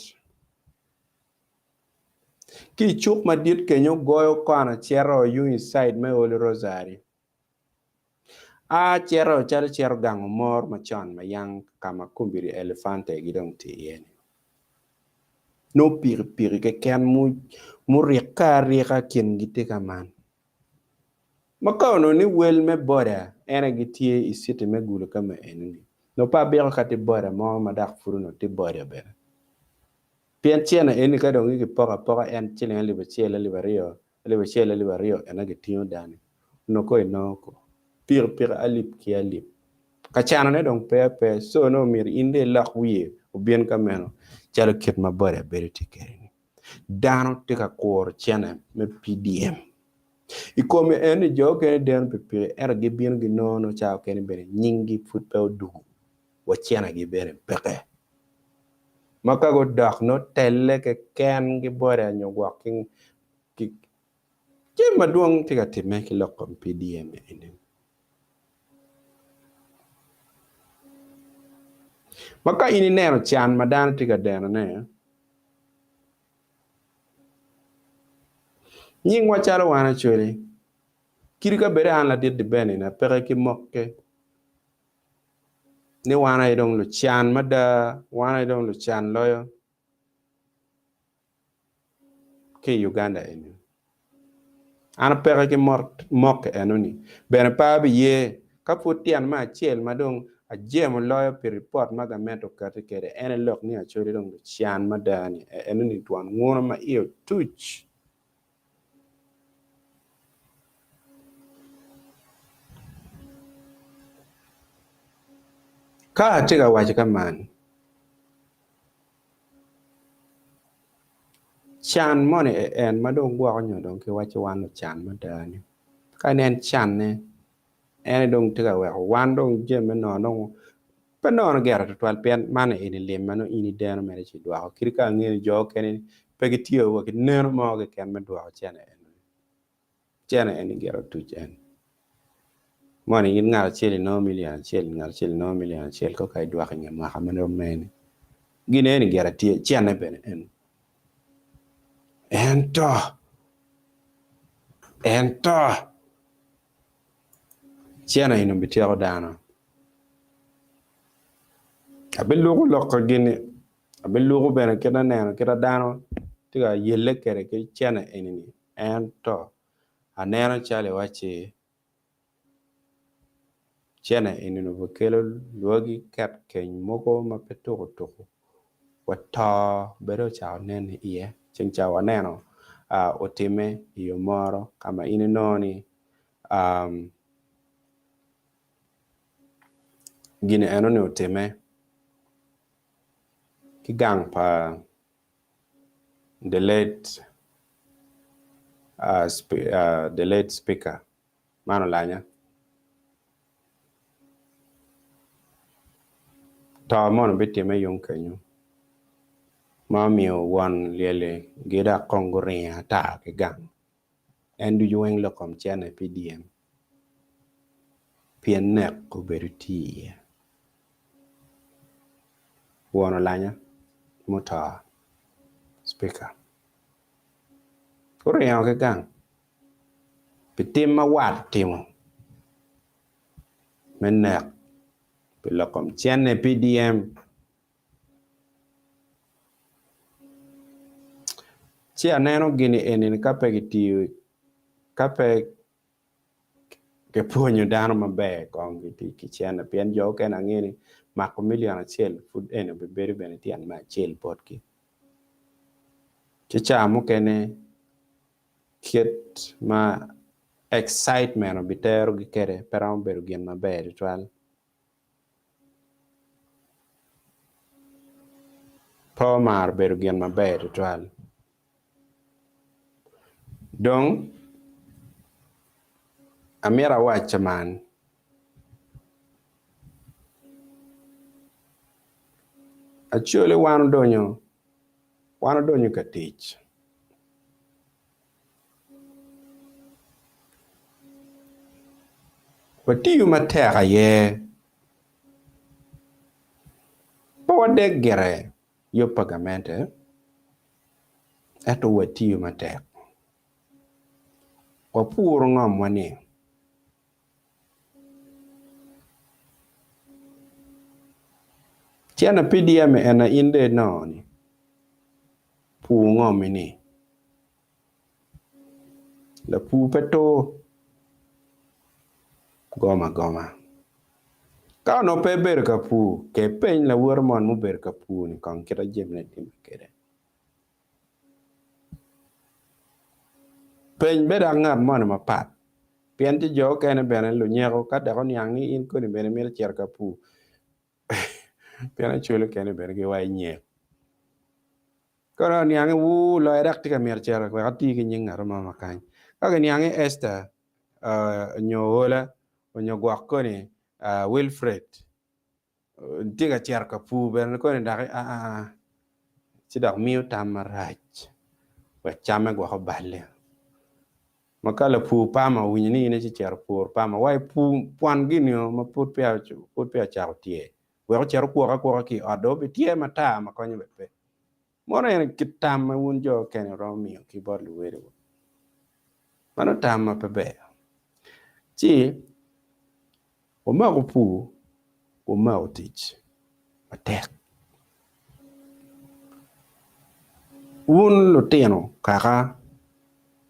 ki chuk madit kenyo goyo kana chero you inside me holy rosary chero chero gango mor machon mayang kama kumbiri elefante gidong tiyeni no pire ke ken mu rika kin gite kaman makano ni wel me boda ena gitie isite me gulu kama enni no pa bero kati boda mo madak furu no ti boda bera pien chena eni ka dongi ki poka en chile liba chela liba rio ena gitio dani no ko pire alip ki alip kachana ne dong pe so no mir inde lak wiye o bien kameno chalo kit ma boda beri tikeri dano tika kor chena me PDM ikome eni jo kene den pepe era gi bien gi no chao kene bere nyingi futpe du wa chena gi bere peke maka go dak no telle ke ken gi bore nyo walking ki ma duong tiga time ki lokom PDM eni maka ini nero chan madan tiga den ne nying wa chalo wana chole kirika bere an la dit de bene na peke ki mokke ni wana idong lu chan mada wana idong lu chan loyo ke Uganda eni ana peke ki mokke enoni bene pa bi ye ka putian ma chel madong a jem loyo pi report maga meto kate kere ene lok ni a chori dong lu chan mada ni enoni tuan ngono ma iyo tuch ka tiga wajika man chan mone en madong gwa nyo dong ke wachi wan chan madani ka nen chan ne en dong tiga we wan dong je me no pe no gera to twal pen mane ini le mano ini den mere chi dwa kirka ngi jo ken pe gitio wa ne mo ke ken me dwa chene en gera tu chen mone in ngal cheli no million chel ko kai dwa nya ma hamano men gine ni gera tie chene ben ento chene ino bitio dano abin lugu lokko gini abin lugu bene kena neno kena dano tiga yelle kere ke chene enini ento aneno chale wachi chene enini bukelo luogi kat keny moko toko wata bero chao nene iye ching chao aneno otime iyo moro kama ini noni gini enoni otime ki gang pa the late speaker mano lanya ta mon beti me yung kanyo ma mio wan lele geda kongoria ta ki gang and du yueng lo kom chane PDM pien nek ko beriti wono lanya muta speaker korea ke gang pitim ma wat timo menek pilo kom chane PDM chi aneno gini enin kape giti kape ke ponyo dano mabe kong giti ki chane pien jo ke na ngini mako milion achiel food ene be beri bene tian ma achiel potki chicha mo kene kit ma excitement bitero gi kere pero beru gien mabe ritual pomar beru gien mabe ritual dong amira wachaman actually wano donyo ka tich watiyu mateka ye pode gere yo pagamente eto watiyu matek wapuro ngom wani tiana PDM ena inde noni pu ngom ni la pu peto goma ka no pe ber ka pu ke pen la wor mon mu ber ka pu ni kan kira jemne tim kede pen be da ngam mon ma pat pien ti jo kene bene lu nyego ka da kon yang ni in ko ni bene mi cher ka pu pien chulo kene bene ge wai nye ko ni yang wu lo rak ti ka mi cher ko ati ki nyin ngaro ma kan ka ni yang esta nyola onyo gwak ko ni Wilfred tiga cher ka pu bene ko ni da ci dak miu tam raj wa chame go ko balle makala pu pama winni ne ci cher pur pama wai pu pwan ginio ma put pia cha tie we ko cher ko ki ado be tie mata ma ko ni be mono en kitam ma wun jo ken romio ki bor lu were mano tam ma be ci o ma ko pu o ma o tich atek wun lo teno kaka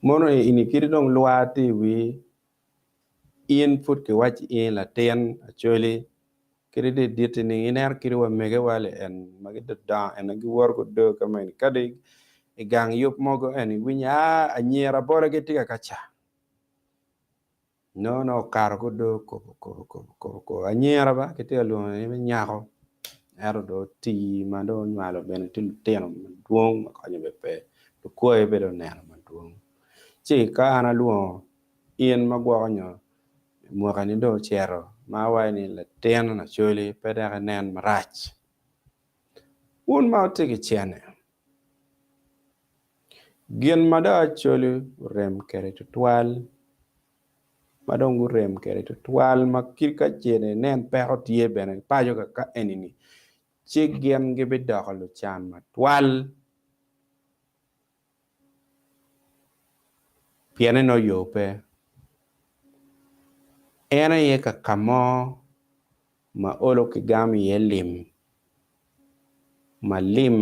mono ini kiri dong luati wi input ke wachi in la ten actually kiri de ditini iner kiri wa mege wale en magida da en gi worko do kamen kade gang yup mogo en winya anyera bora ke tiga kacha no kargo do ko anyera ba ke tiga lo ni nyako ero do ti mando nyalo ben til teno duong ko nyebe pe to ko e be do neno duong chi ka ana luo ien magwanyo mo kan do chero ma wai ni la ten na choli peda nen marach un ma te ke chene gien mada choli rem kere to twal madong rem kere to twal makir ka chene nen pe ho tie bene pa yo ka enini chi gien ge be da lo chan ma twal piene no yo pe ena ye ka kamo ma olo ki gami ye lim ma lim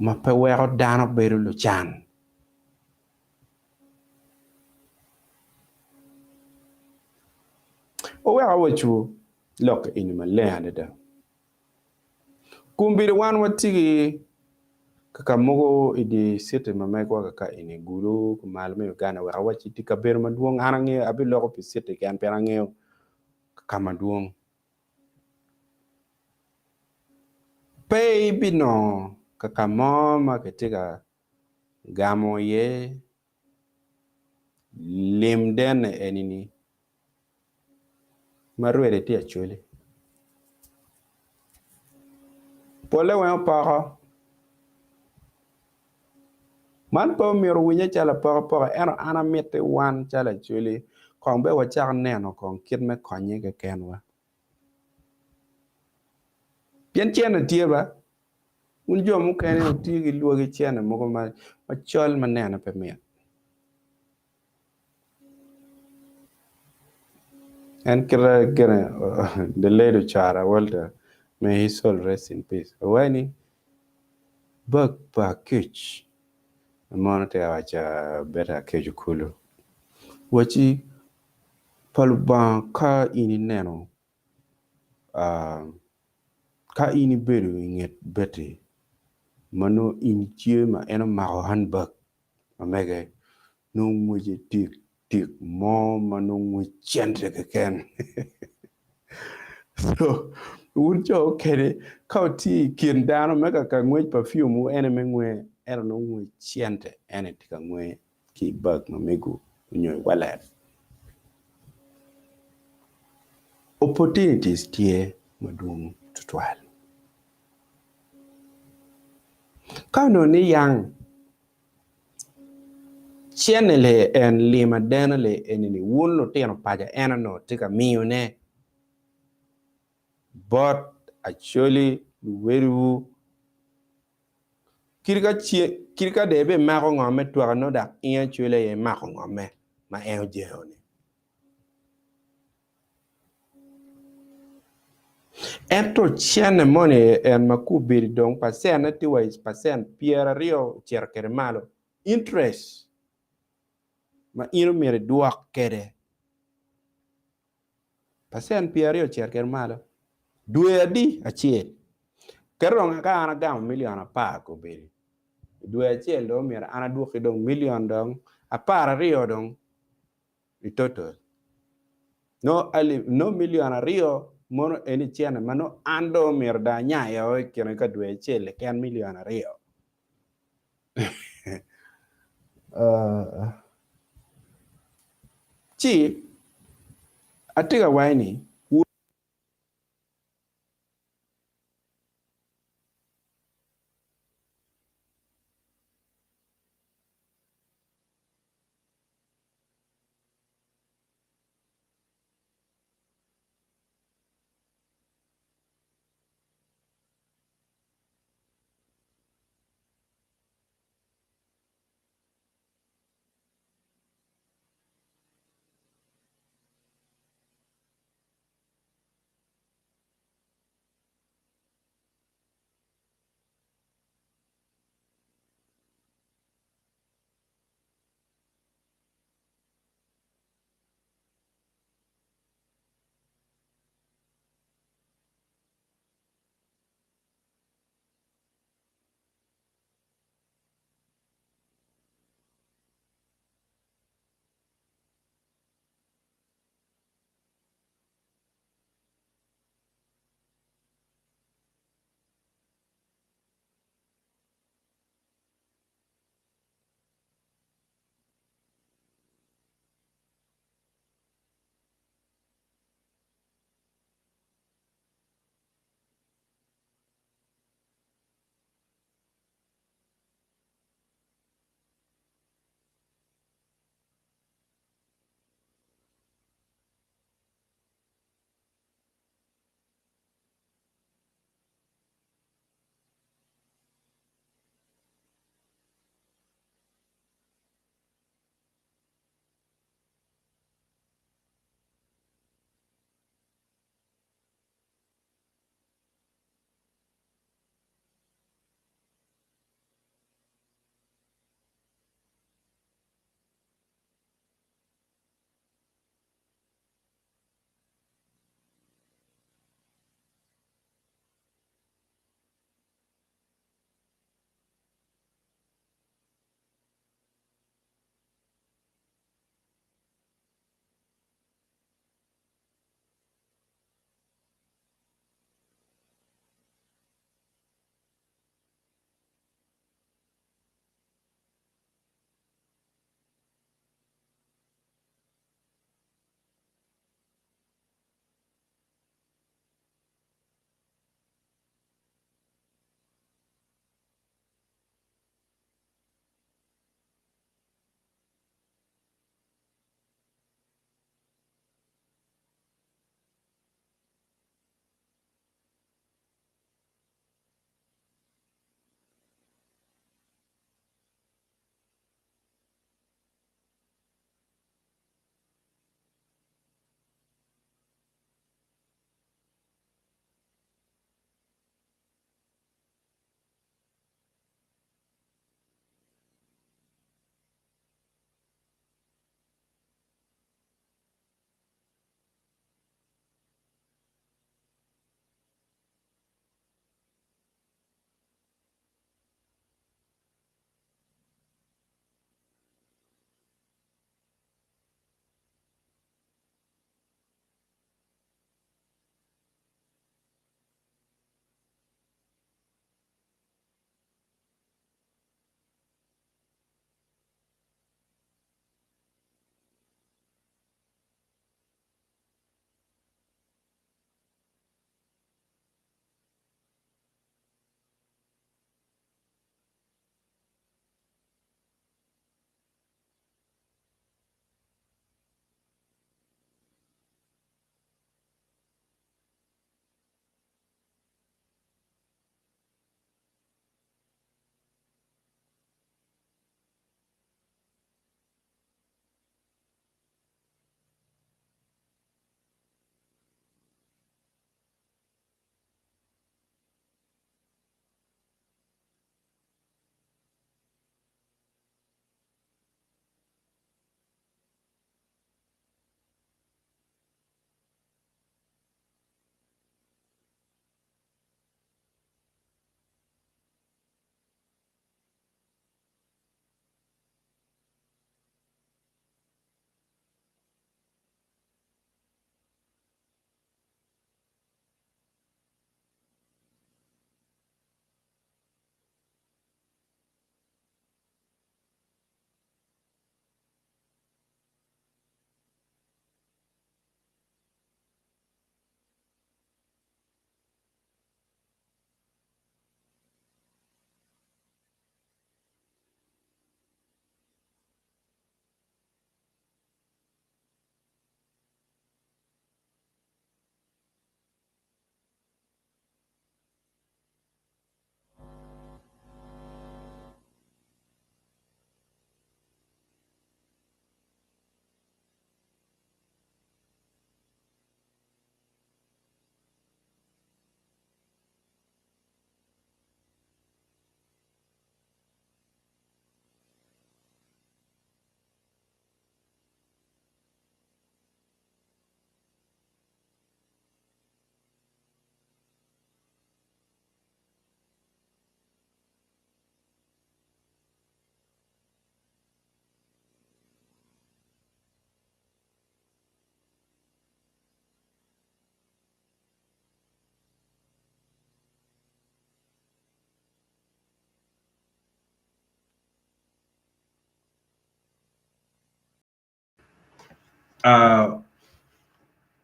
ma pe wero dano beru lu chan o wera wachu lok in ma le da kumbiri wan watigi kaka mogo idi sete ma mai kwa kaka ini guru kumal me gana wera wachi tika beru maduong anange abi loko pi sete kan perange kaka maduong baby no kakamoma katika gamo ye limden enini marwere ti achole pole wen poko man po miro winya chala poko eno ana mete wan chala chole kong be wachak neno kong kit me konye ke kenwa pien chene tie ba un jo mu kene ti gi luo gi chene mo ma chol maneno pe me and kira the lady chara walter may his soul rest in peace wani bug pa kich amona te acha beta keju kulu wachi paluba ka ini neno ka ini beru inget beti mano ini chiema eno ma handbag amege no muje tik mo mano mu chendre ke ken so unjo kere kauti kindano mega ka ngwe perfume ene mengwe ero no ngwe chiente ene tika ngwe ki bag mamego nyoy wala opportunities tie madung tutwal kano ni yang chienele en lima denale enini wuno teno paja ena no tika miune but actually weru kirika debe mako ngome twaka no da iya chule ye mako ngome ma eo jehoni ento chiene mone en makubiri dong pasen atiwa is pasen piera rio cerkere malo interest ma ino mere duak kede pasen piera rio cerkere malo due adi achiel kerong ka ana gam milion apa ko biri due achiel do mere ana duoki dong milion dong apara rio dong i total no milion rio mono eni chiene mano ando mer da nyayo kene ka due achiel ken milion rio chi atiga waini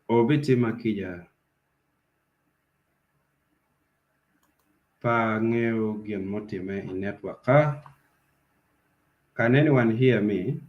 Obiti makija pa ng'eyo gin motime in network ka. Can anyone hear me?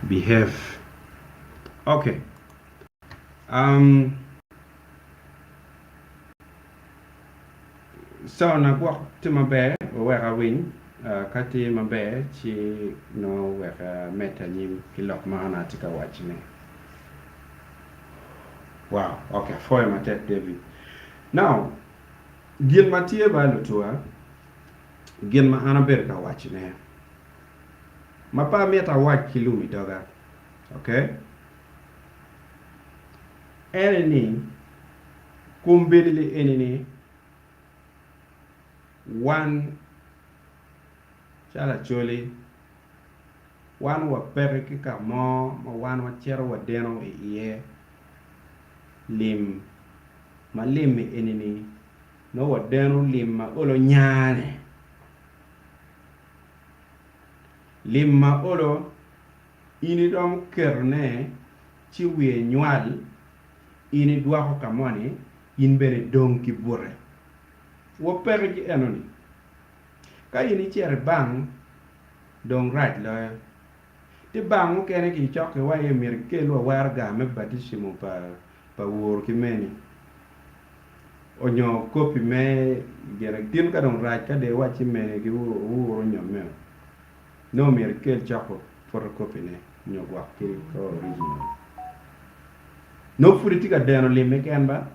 Behave. Okay. So nagwak ti mabe weka win kati mabe chi no weka meta nyim kilok maana tika wachine. Wow. Okay. For my tech David. Now, gin matie ba lutua gin ma ana berka wachine. Mapa meta wach kilumi doga. Okay? Enini kumbili enini one chala choli one wa pere kika mo ma one wa chero wa deno e iye lim ma lim enini no wa deno lim ma olo nyane lim ma olo ini dom kerne chi wie nywal ini dwako kamoni in bene dong ki bure wo pere ji enoni ka ini chere bang dong right la ti bang mo kene ki chok wa ye mir ke lo war ga me batissimo pa wor ki meni onyo kopi me gere tin ka dong right ka de wa chi me ki wo nyo me no mir ke chok for kopi ne nyo wa ki ko original no furi tika deno le me ken ba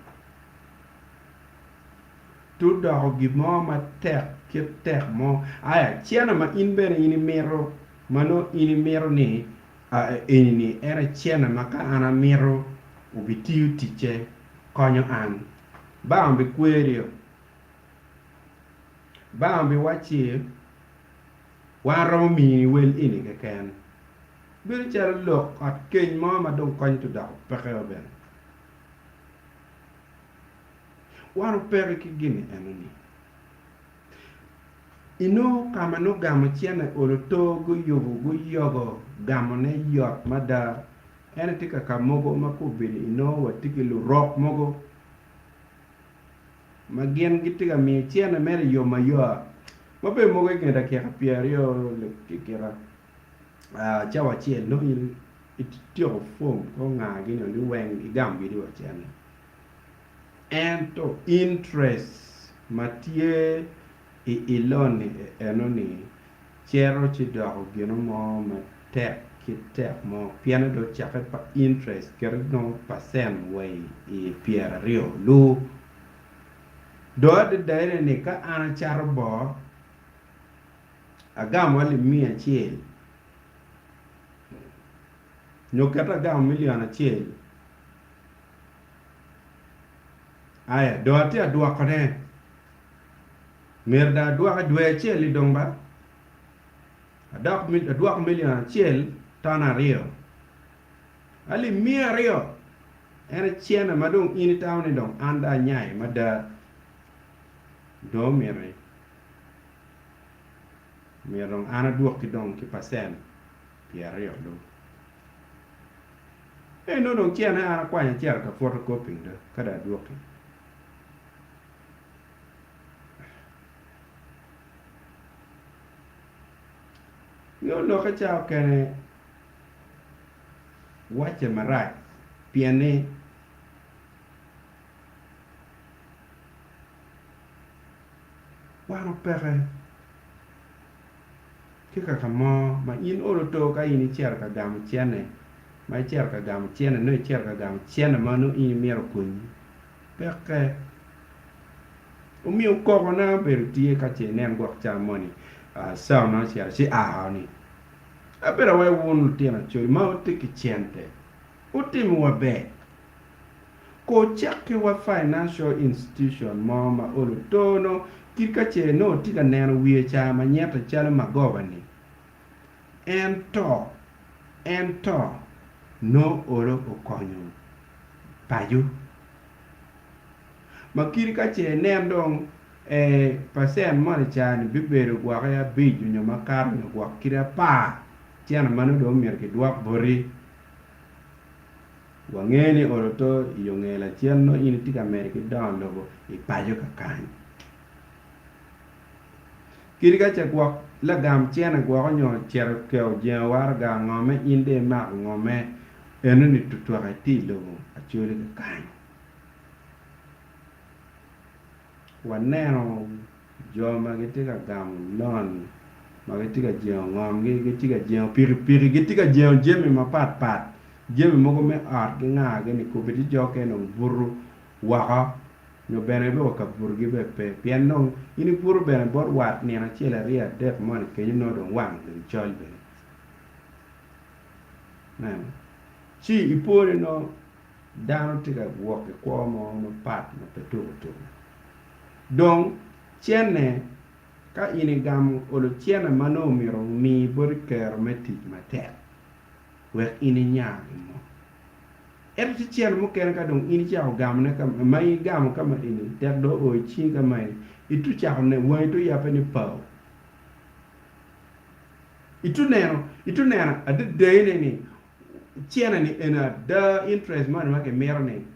tu do gi mo ma tek ki tek mo aya chiana ma in bere ini mero mano ini mero ni ini era chiana ma ka ana mero ubitiu tiche konyo an ba ambi kwerio ba ambi wachi waro mi wel ini ke ken bir char lok at ken mo ma dong konyo tu da pekeo ben waro pere ki gini enoni ino kama no gamo chiana olo to gu yogo gamo ne yot mada ene tika kamogo makubili ino watiki lu rock mogo magien gitika mi chiana mere yo mayo mabe mogo ngenda kia piario le kira chawa chien no it tio fom ko nga gino ni weng igam video chiana and to interest matie iloni enoni chero chi do gino mo ma tek ki tek mo piano do chake pa interest kero no percent way i piera rio lu do de dere ni ka ana charo bo agam wali mia chiel nyokata gam million achiel aya do ati adwa kone merda adwa dwe achiel idongba adwa million achiel tana rio ali mia rio ene chiena madong ini tawni dong anda nyai mada do mirong ana duok ki dong ki percent rio do no dong chiena ana kwanya chiar ka photocopying do kada duok no ka chao kene wache marai piane wano pere kika kamo ma in olo to ka ini chiar ka gam chiene ma chiar ka gam chiene no chiar ka gam chiene ma no ini miero kunyi peke umio koko na beru tie ka che nen gwak cha moni sao na chiar si ni apera wai wun tiena chori ma uti ki chiente uti mwa be ko chake wa financial institution ma olo to no kirka che no tika neno wiye cha ma nyeta chalo magoba ni ento no olo okonyo payu ma kirka che nendong percent mani cha ni bibero gwa ya biju nyo makar nyo gwa kira pa tiana manu do mer ke dwa bori wangeni olo to yongela tiano ini tika amerika down logo ipayo kakani kirika che gwa la gam tiana gwa nyo cher keo je war ga ngome inde ma ngome enu ni tutwa ti logo achuri kakani waneno joma gitika gam non magitika je ngom gitika je piri gitika je jemi mapat jemi mogo me art nga gani ko beti joke no buru waka no bene be ka burgi be pe piano ini buru bene bor wat ni na chela ria def mon ke no do wang ni chol be na chi ipore no dano tika woke ko mo pat no peto donc tiene ka ini gam olo tiene mano miro mi borker metik mater we ini nya mo ti tiene mo ken ka dong ini chao gam ne ka mai gam ka ma ini ter do o chi ka mai itu chao ne we to ya pe ni pa itu neno ade de ne ni tiene ni ena the interest man ma ke merne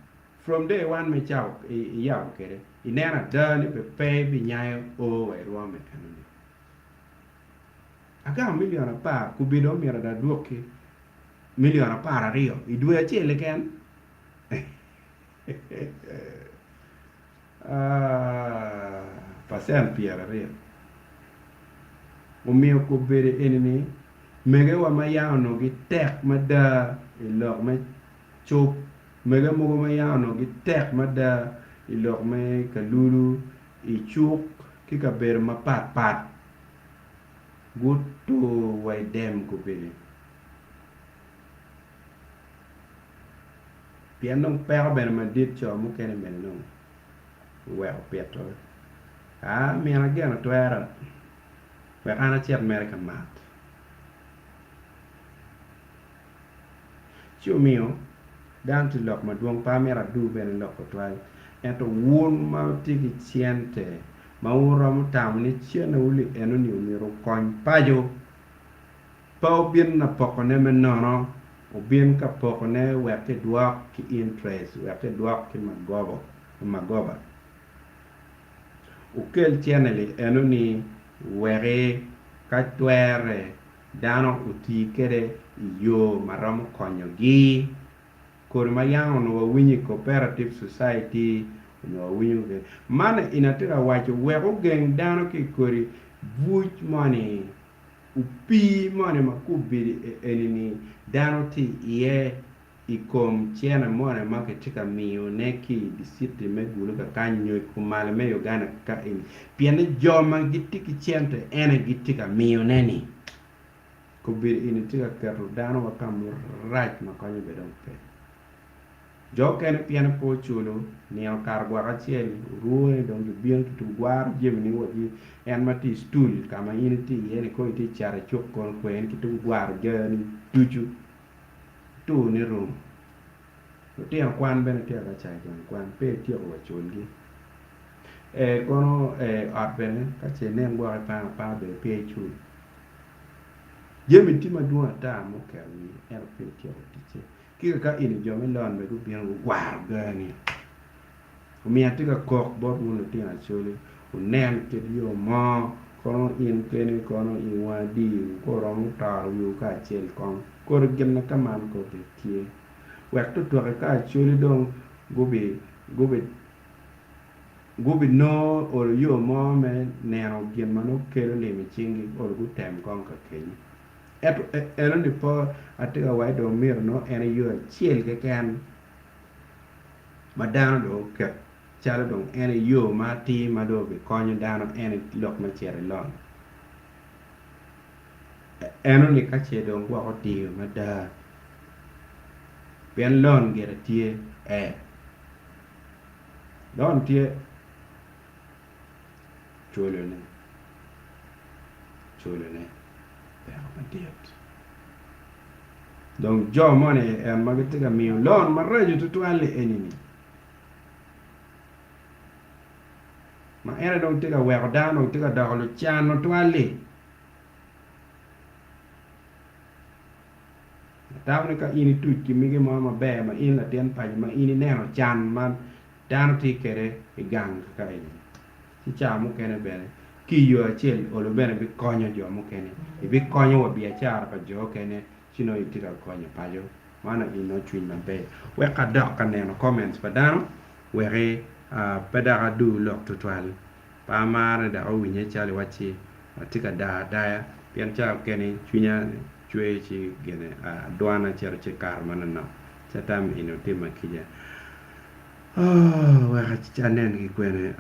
from day one me chao ya kere inena dani pe bi nyayo o e ruame kanuni aga miliona pa kubido mira da duoki miliona para rio I due achele ken pasen piera rio o mio kubere enini mege wa mayano gi tek mada ilok me chop mege mo mayano gi tek mada ilok me kalulu ichuk kika ber ma pat good to why dem ko bele pianong per ben ma dit cho mo kene men no well peto mi ana gena to era per ana ci america mat chu mio dan ti lok ma duong pa mera du ben lok ko twal ento won ma tigi chiente ma uro mo tam ni chiena uli eno ni umiro kon pajo pa bien na poko ne menono o bien ka poko ne wete dwa ki interest wete dwa ki magoba o kel chiena li eno ni were ka twere dano uti kere yo maram konyo gi kor mayang no winyi cooperative society no winyu ke mana inatira wacho wego geng dano ki kori vuj money upi money makubi enini dano ti ye ikom chena mone maketika miyo neki disiti megulu ka kanyo kumale me yogana ka ini piane joma gitiki chente ene gitika miyo neni ko bir ini tiga keru dano wa kam raj ma konyo be don pe jo ken pian po chulo ni al kar gwa ka chiel ruwe don gi bien tu gwar jem ni wodi en mati stool kama ini ti yene ko ti chara chok kon kwen ki tu gwar gen tuju tu ni rum ti an kwan ben ti ka chai kwan pe ti o chul gi kono art ben ka che ne ngwa pa be pe chul jemi ti ma duwa ta mo ka wi er pe ti o ti che ki ka ini jo me lon be ku bien gwar gani mi ati ka kok bo mu ti a chule unen ke yo mo kono in kene kono in wa di ko rom tar yu ka chel kon ko gen na kaman ko te tie wek to ka chule dong gobe no or yo mo me neno gen mano kero le mi chingi or gu tem kon ka kenyi ero ni po ati ka wai do mir no ene yo chiel ke ken madano do ke chalo dong ene yo ma ti ma do be konyo dano ene lok ma chere lon eno ni ka che dong gwa ko ti ma da ben lon gere tie lon tie cholo ne pero ma diet donc jo mone ma gete ga mi lon ma rejo tu alle enini ma era dong tiga wer dano tiga da lo chano twali tawne ka ini tuki mige ma be ma in la ten pa ma ini neno chan man dano ti kere e gang ka ini si cha mo kene bene ki yo chel o lo bene bi konyo jo mo kene e bi konyo wa bi achar pa jo kene chino itira konyo pa jo mana ino twin ma be we ka da ka neno comments pa dano we re pedara du lok tutwal pa mare da o winye chale wachi tika da ya pian cha kene chunya chwe chi gene dwana cher che kar manana chatam ino tema kija we ha chanen ki kwene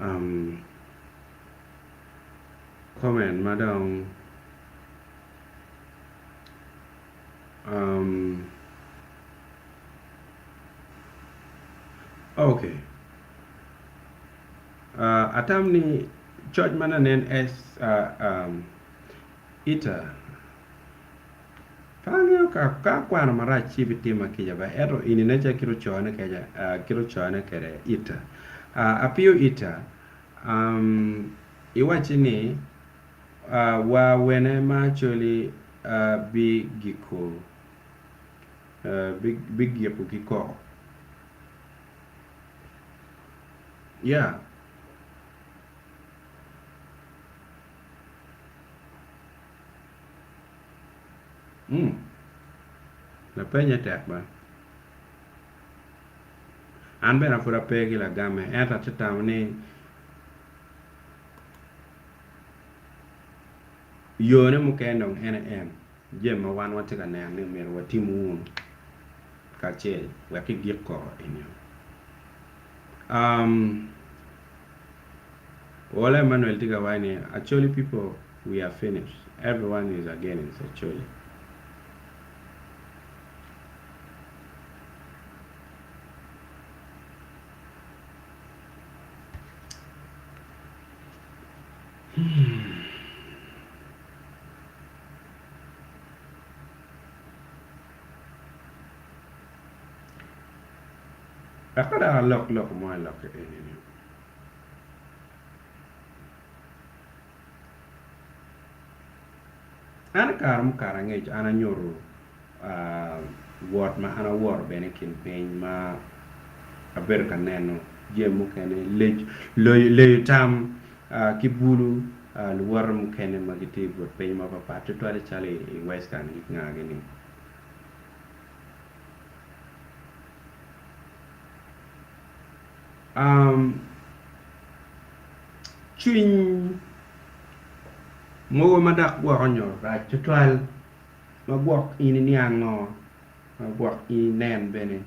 comment madam okay atam ni church mananen es ita fangyo ka kwana mara chibiti makija ba ero ini necha kiro chone kere ita apio ita iwachi ni wa wene ma choli big yepu giko yeah la peña tek ba an bena fura pegi la game eta tetam ni yone mu kendong ene jem ma wan wate ka ne ni mer watimu ka che wa ki giko enyo wala Manuel tiga wani actually people we are finished everyone is against actually akada lok mo lok ini ana karam karange ana nyoro word ma ana wor bene kin peñ ma aber kaneno jemu kene le tam ki bulu lu war mu kene magiti bot peñ ma papa to tole chale west kan ngage ni chuin mo madak gwa onyo ra chutwal ma gwak ini niang no ma gwak ini nen bene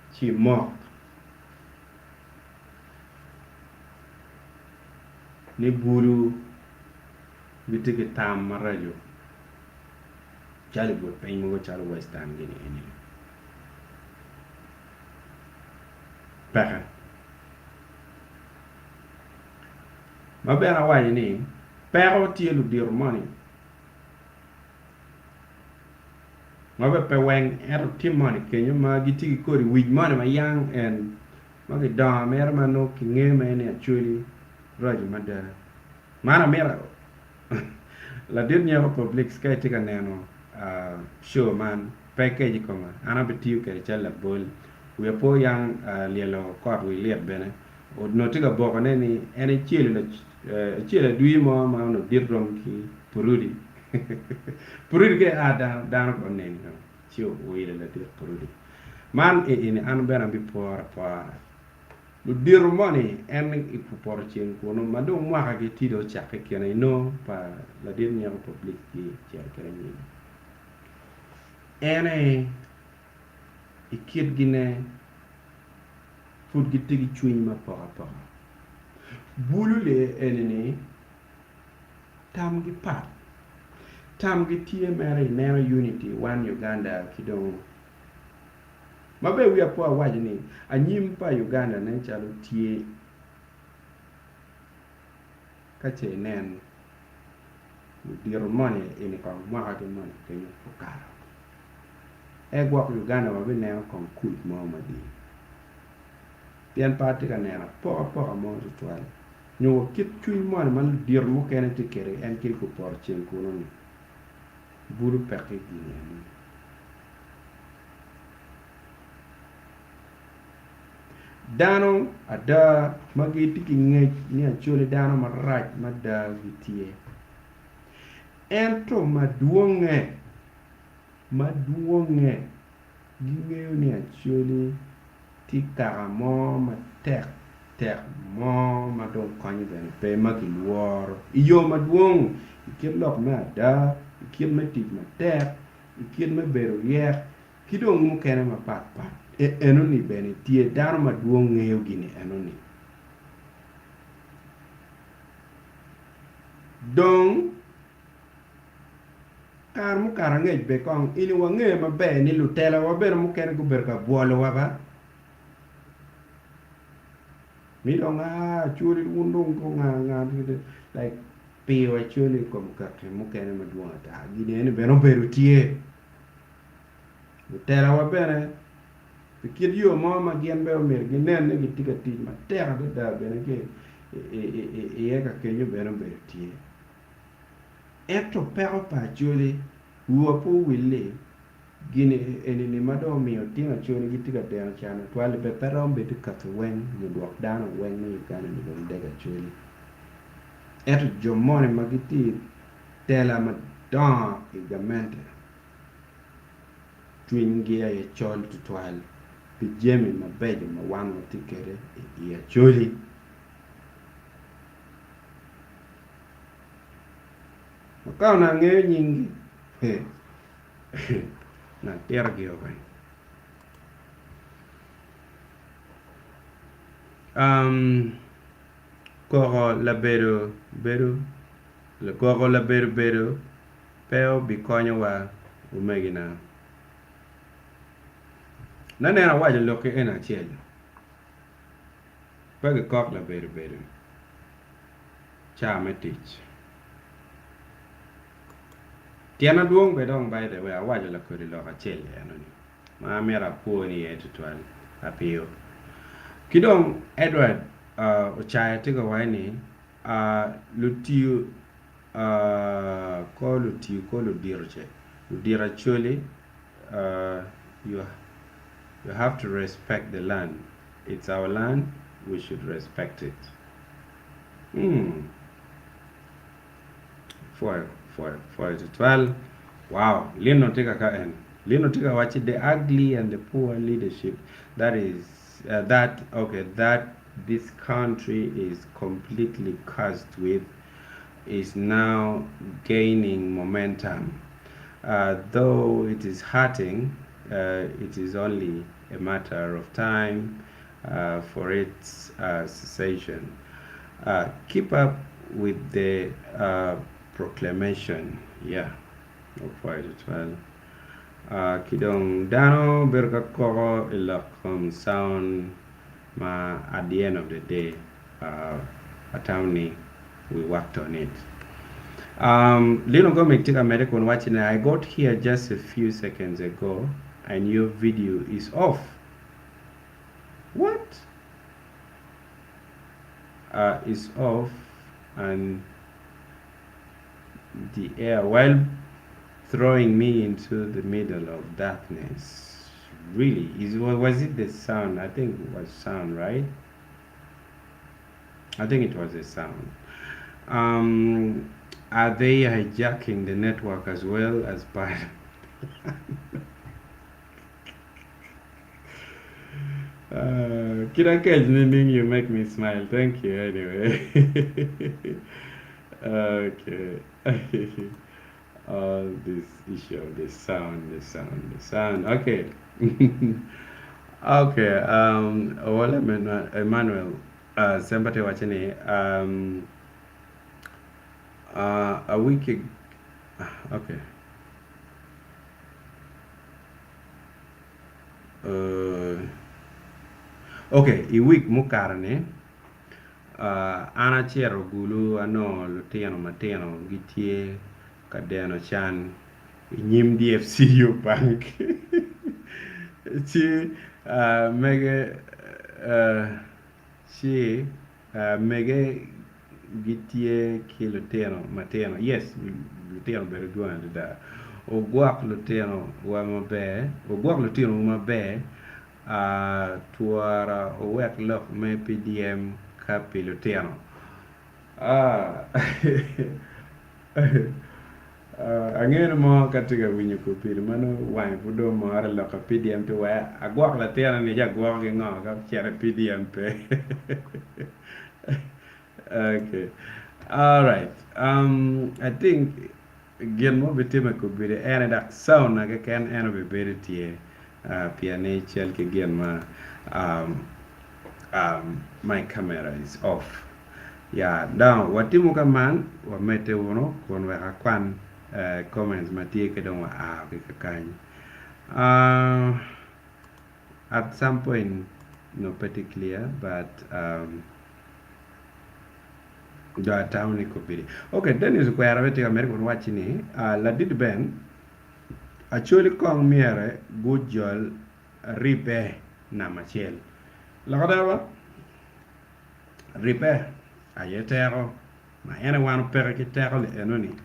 chi mok ni bulu bitigi tam marajo chali bot piny mogo chalo western gini eni peke maber awaji ni peko tie ludir moni mabe pe weng ero tim moni kenyo ma gitigi kodi wij moni ma yang en magi don mer mano kinge ma ene achuli roji madara mana mera la dir nyero public sky tika neno show man package koma ana betiu ke chala bol we po yang lielo kot we liet bene o no tika boko ne ni ene chile dui mo ma no dir rom ki purudi purudi ke ada dan ko ne no chio we le dir purudi man in an bena bi por lu dir moni en ipu por chen ko no madu mwaka ke tido chake kene no pa la dir nyero public ki cher kene ni ene ikit gine fut gitigi chuin ma pa bulu le enene tam gi pat tam gi tie mere nero unity one Uganda kidong mabe wi apo awaji ni anyim pa Uganda ne chalo tie kache nen diro money ini ko mwaka ke money kenyo pokaro egwa Uganda mabe ne kon kul mo madi pian parti ka nena po mo ritual nyo kit chui mon man dir mo kene te kere en kil ko por chen ko non buru perke ni dano ada magi tiki nge ni achole dano maraj mada vitie ento maduonge gingeo ni achole tika mo matek mo madon konyi ben pe magi luor iyo maduong ikir lok ma da ikir metik matek ikir me bero ye kidong mo kene ma pat enoni bene tie dano maduong ngeo gini enoni dong kar mu karangej be kong ini wange ma be ni lutela wa ber mu kene ku ber ka bolo wa ba mi dong churi undung ko nga like piwa churi ko ka ke mu kene maduong ta gini ene beno beru tie lutela wa bene pikir yo mama gian be mer ginen ne gitika ti ma terra da bene ke e ka kenyo beno beru tie eto pero pa churi uopo wille gini enini mado mio tinga churi gitika dena chana twali be pero be tika wen mu dok dano wen ni kana ni don dega churi eto jomone magiti tela ma don igamente twingia ye chol tutwal pijemi mabejo ma wan tikere ya churi makao na ngeo nyingi na tergi okai koro la beru le koro la beru peo bikonyo wa umegina na nena waje loke ena chiel pege kok la beru cha metich tiana duong be dong by the way awajo la kodi lo ka chiel enoni ma mera puoni e tutwal apio kidong Edward ochaya tiga wani lutiu ko ludirche ludira chuli you have to respect the land. It's our land, we should respect it. For 12. Wow, Lino Tika watch the ugly and the poor leadership that this country is completely cursed with is now gaining momentum. Though it is hurting, it is only a matter of time for its cessation. Keep up with the proclamation. Yeah, 12. Kidong dano berkakoro ilakom sound ma at the end of the day atawni we worked on it. Little go make take a medical watching. I got here just a few seconds ago and your video is off. What? Is off and the air while throwing me into the middle of darkness. Really? Was it the sound? I think it was sound, right? I think it was a sound. Are they hijacking the network as well as part? Kiranka meaning you make me smile. Thank you anyway. Okay. All this issue of the sound. Okay. Okay. Well, Emmanuel, Sempate Wachene, a week. Okay. Okay, a week mukarane. Ana chero gulu ano lutino matino gitie kadeno chan nyim DFCU bank. Chi mege chi mege gitie ki lutino matino. Yes, lutino better go under that. Ogwak lutino wa mabe, ogwak lutino mabe tuara owek lok me PDM kapi lutino. Angin mo katika winyo kupili mano wang pudo mo ara loka PDM pe wa agwak lutino ni ja gwak ki ngo kap chere PDM pe. Okay. All right. I think again mo bitime kupili ene dak sound na ken ene be beriti piane chel ke gen ma my camera is off. Yeah, now watimu kaman wa mete wono kon wa kwan comments matie ke don wa ke kany. At some point no particular but da town ko biri. Okay, then is ko yara wete America kon wachini la did ben actually kong miere gujol ripe na machel. Lakadawa ripe ayetero ma ene wanu pere ki tero le enoni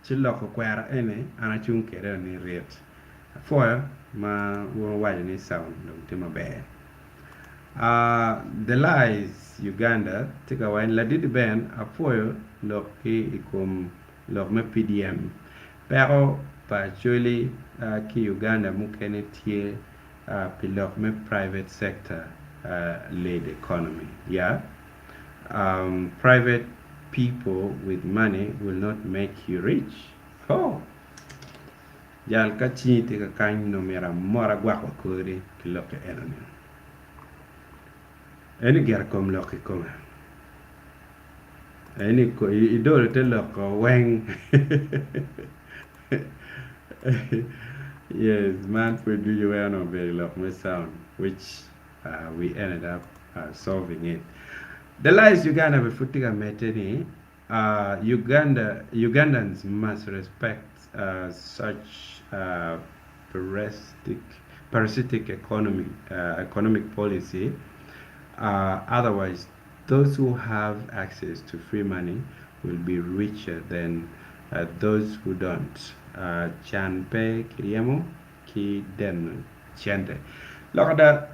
chiloko kwera ene ana chunkere ni riet foya ma wo waje ni sound dum tima be the lies Uganda tika wain la did ben afoyo loki ikum lok me PDM pero partially ki Uganda mukene tie pilok me private sector led economy. Yeah. Private people with money will not make you rich. Oh. Jal kachi te ka kany no mera mora gwa ko kuri ki loke enani. Eni ger kom loke kom. Eni ko idol te loko weng. Yes, Manfred do you wear no very lock my sound, which we ended up solving it. The lies Uganda befutika meteni Ugandans must respect such parasitic economic policy. Otherwise, those who have access to free money will be richer than those who don't. Chanpe kiriamo ki den chente. Lokada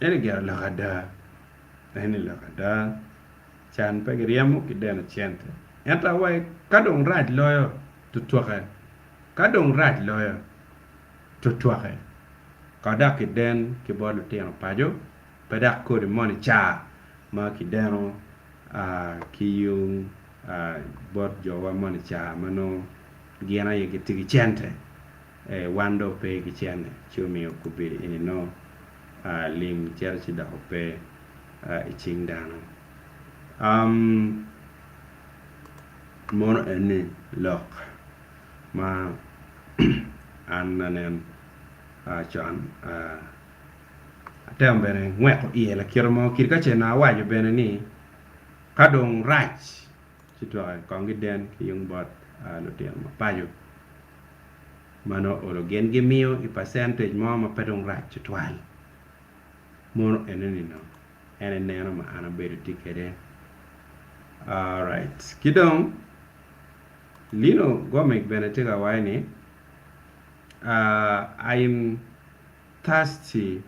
ene ger lokada ene lokada chanpe kiriamo ki den chente. Enta wai kadong right lawyer to twake. Kadong right lawyer to twake. Kada ki den ki bolu tiano pajo. Padak ko de money cha ma ki deno ki yung bot jowa money cha mano giana ye gitigi chente wando pe gichene chumi okubiri ini no lim cherchi da ope iching dano mono ene lock ma an nanen chan atem bene ngweko iye la kiro mo kir ka chena wajo bene ni kadong rach chitwa kongi den ki yung bot lo tem ma pajo mano oro gen gi miyo i percentage mo ma pedong rach chitwal mono eneni no ene neno ma ana bedo tikede. All right, kidong lino gomek benetega waini I am thirsty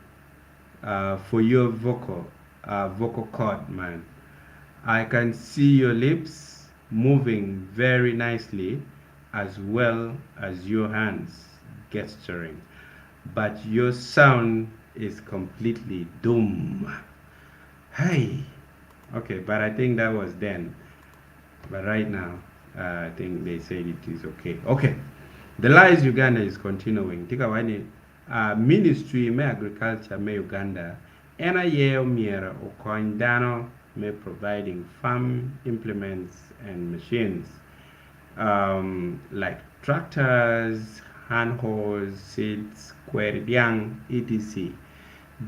for your vocal cord, man. I can see your lips moving very nicely as well as your hands gesturing, but your sound is completely dumb. Hey, okay, but I think that was then. But right now, I think they said it is okay. Okay, the lies Uganda is continuing. Tika wani ministry me agriculture me Uganda ena yeo miera okondano me providing farm implements and machines like tractors, hand hoes, seeds, queridiang, etc.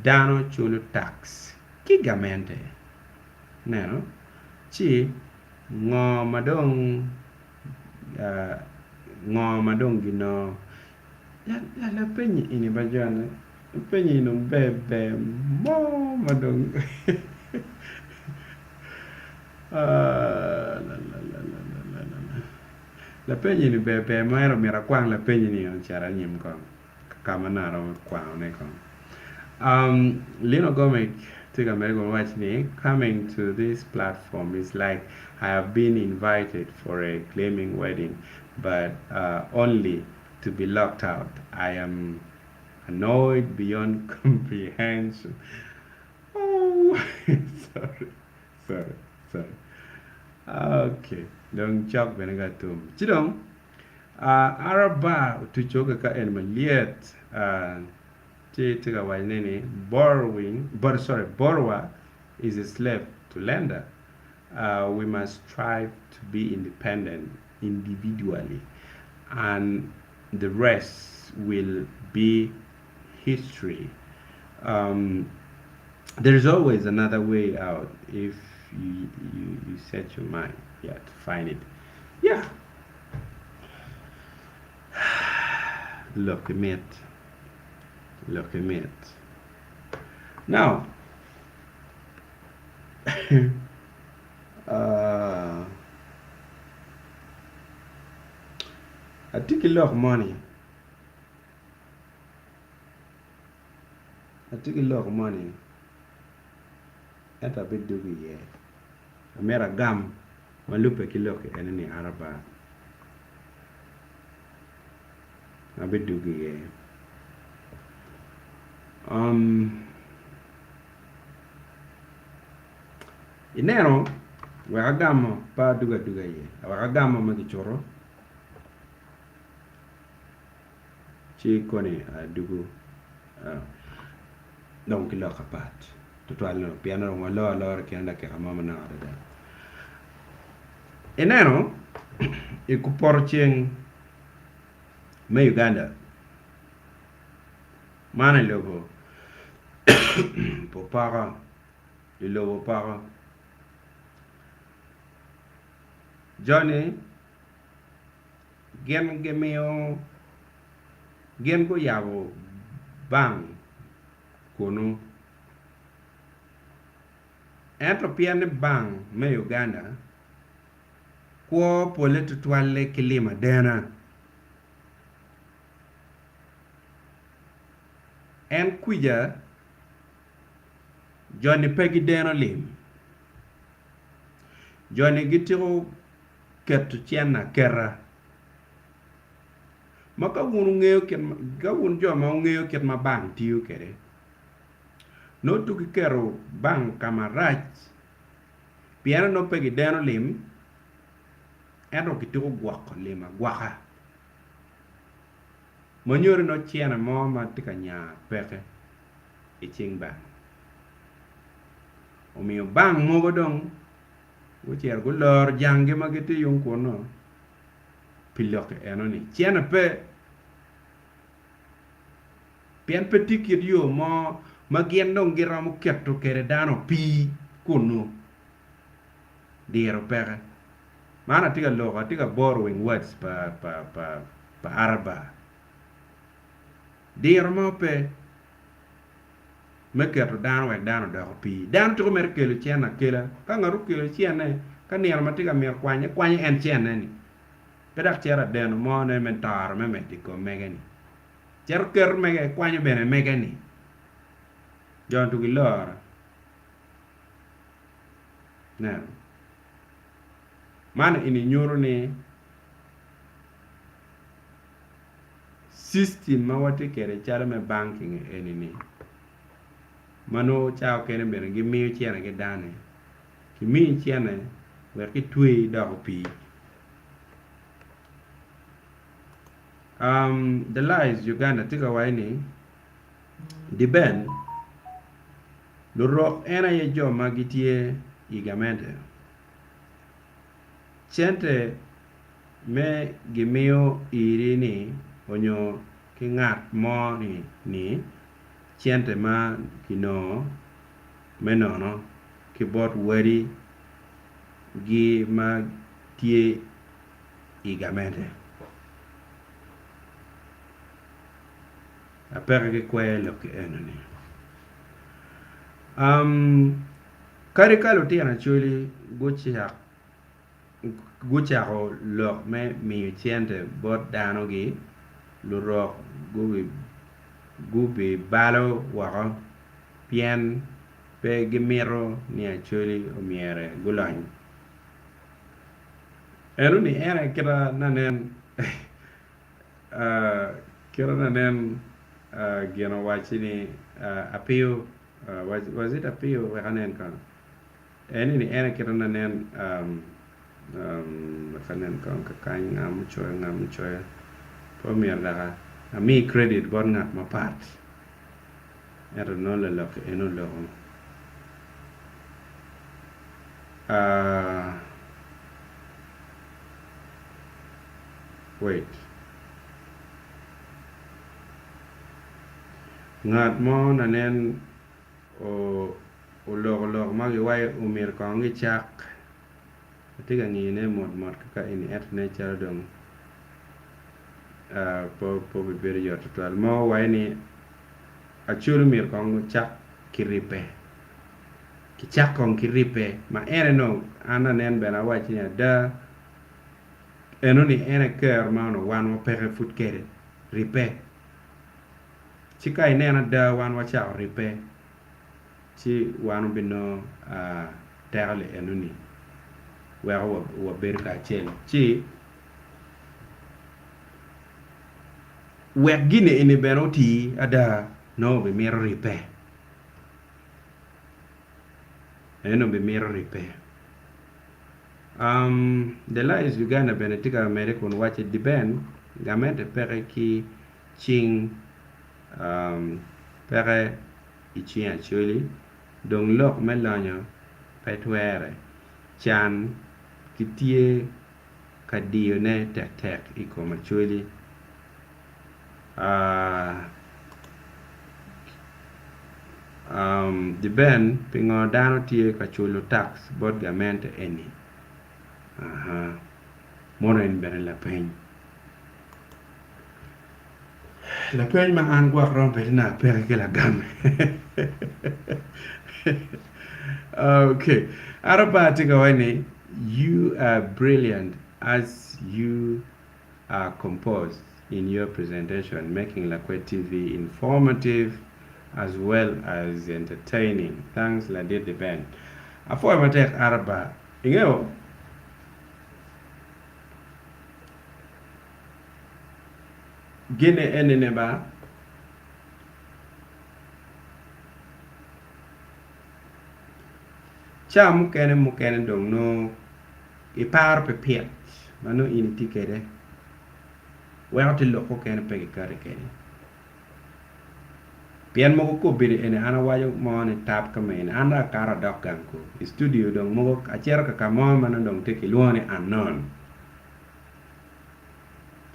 Dano chulo tax kigamente. Neno chi ngo madong gino la penyi ini bajana penyi no bebe mo madong la penyi ni bebe maero mira kwang la penyi ni on chara nyim ko kama naro kwang ne ko Lino Gomek take American watch me coming to this platform is like I have been invited for a claiming wedding, but only to be locked out. I am annoyed beyond comprehension. Oh, sorry. Okay, don't choke when I got to Chidong. Araba to choke ka en maliet. Borrower is a slave to lender. We must strive to be independent individually, and the rest will be history. There is always another way out if you set your mind, to find it. Yeah. Look at it. Now, I took a lot of money. At a bit do we I made a gum. Malupe kilok and any Araba. A bit do we Inero wakagamo pa duga ye wakagamo magichoro chi kone dugu donc lo kapat total no piano ngolo lor kenda ke mama na ada Inero ikuporcheng me Uganda mana logo popara le logo para Johnny gen ko yabo bang kono entropiane bang me Uganda ko poleto twale kilima dena en kuja Johnny pegi deno lim Johnny gitiro ketu chiana kera maka wunu ngeo ket ga wun jo ma ngeo ket ma bang tiu kere no tu kero bang kamarach piano no pegi deno lim eno kitiro gwako lima gwaka Monyori no chiana mo ma tika nya peke iching bang omiyo bang mogo dong uchier gulor jange magiti yung kono pilok enoni chena pe pian petikit yo mo magien dong giram ketto kere dano pi kunu diro pega mana tiga loga tiga borrowing words pa araba diro mo pe meketo dano we dano do pi dano to mer kelo chena kela ka ngaru kelo chena ka niar matiga mer kwanya en chena ni pedak chera deno mo ne mentar me metiko megani cher ker mege kwanya bene megani John to Gilor. Now, man in the system mawati kere chara me banking enini. Mano chao kene bene give me chiana get dane. Give me chiana where it twi dog pi. The lies Uganda take away ni the ben Luro ena ye jo magitie igamente. Chente me gimio irini onyo kingat mo ni chente ma kino menono kibot wari gi ma tie igamente. Apere che quello che enoni. Karikalo tiana chuli guchako lo me mi chiente bot dano gi luro gubi balo wako pien pe gimiro ni chuli omiere gulany ero ni era kira nanen kira nanen gino wachini apio was it apio kanen kan eni ni era kira nanen kanen kan kakany ngam choy po mierda a mi credit bon ngat ma pat era no le lok eno lo wait ngat mo nanen o log magi wai umir ko ngi chak tiga ni ne mod ka ini etne chardong po biberi yo total mo wai ni achuru mir ko ngi chak kiripe ki chak ko kiripe ma ere no ana nen bena wai ni da eno ni ene ker ma no wan mo pere fut kere ripe chikai nena da wan wa cha ripe chi wanu bino terle enuni wa berka chel chi gine ini benoti ada no be mero ripe eno be mero ripe the lies Uganda benetika American watch it depend gamete pere ki ching pere ichi actually dong lok melanyo petwere chan kitie kadio ne tek iko actually the ben pingo dano tie kachulo tax bot gamente eni mono en bene la pen ma an gwa rompe na pere ke la gamme okay Apaa Tigawani, you are brilliant as you are composed in your presentation, making Lakwe TV informative as well as entertaining. Thanks, Ladid the band. After I take Apaa, you know, Gine eneneba cha mukene dong no ipar pe piet mano in tikere wa te loko kene pe kare kene pian mo ko biri ene ana wayo mo ne tap ka men ana kara dokkan ko studio dong mo a cher ka mo mano dong te kilone anon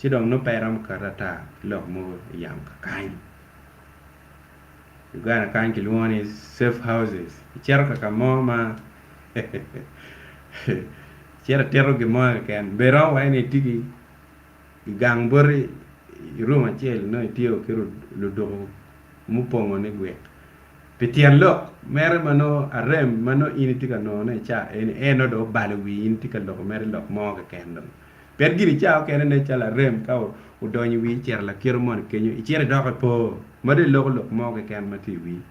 ci dong no peram karata lok mo yam ka kain Uganda kain ki luon is safe houses cher ka mo ma cher tero ge mo ken bero wa ni tigi gang bori ruma chel no tio kiro lu do mu pongo ne gwe petian lo mere mano arem mano ini tika no ne cha eno do balwi in tika lo mere lo mo ka ken do per giri cha ken ne cha la rem ka u donyi wi cher la kiro mon kenyo i cher do ko po made lo lo mo ka ken ma ti wi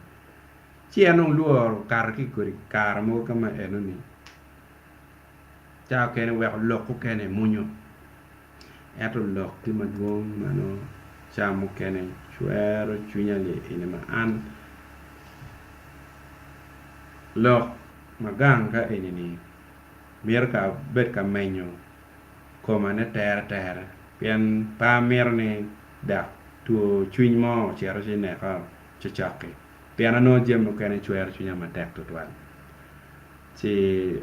chi anong luor kar ki kuri kar mo kama eno ni cha ken we lo ko ken e munyo eto lo ti maduong mano cha mo ken e chuero chunya le ine ma an lo magang ka ine ni mier ka bet ka menyo koma ne ter pian pa mier ni da tu chuny mo chero ne ka chachake pian no jem no ken chuero chunya ma tek to twal ci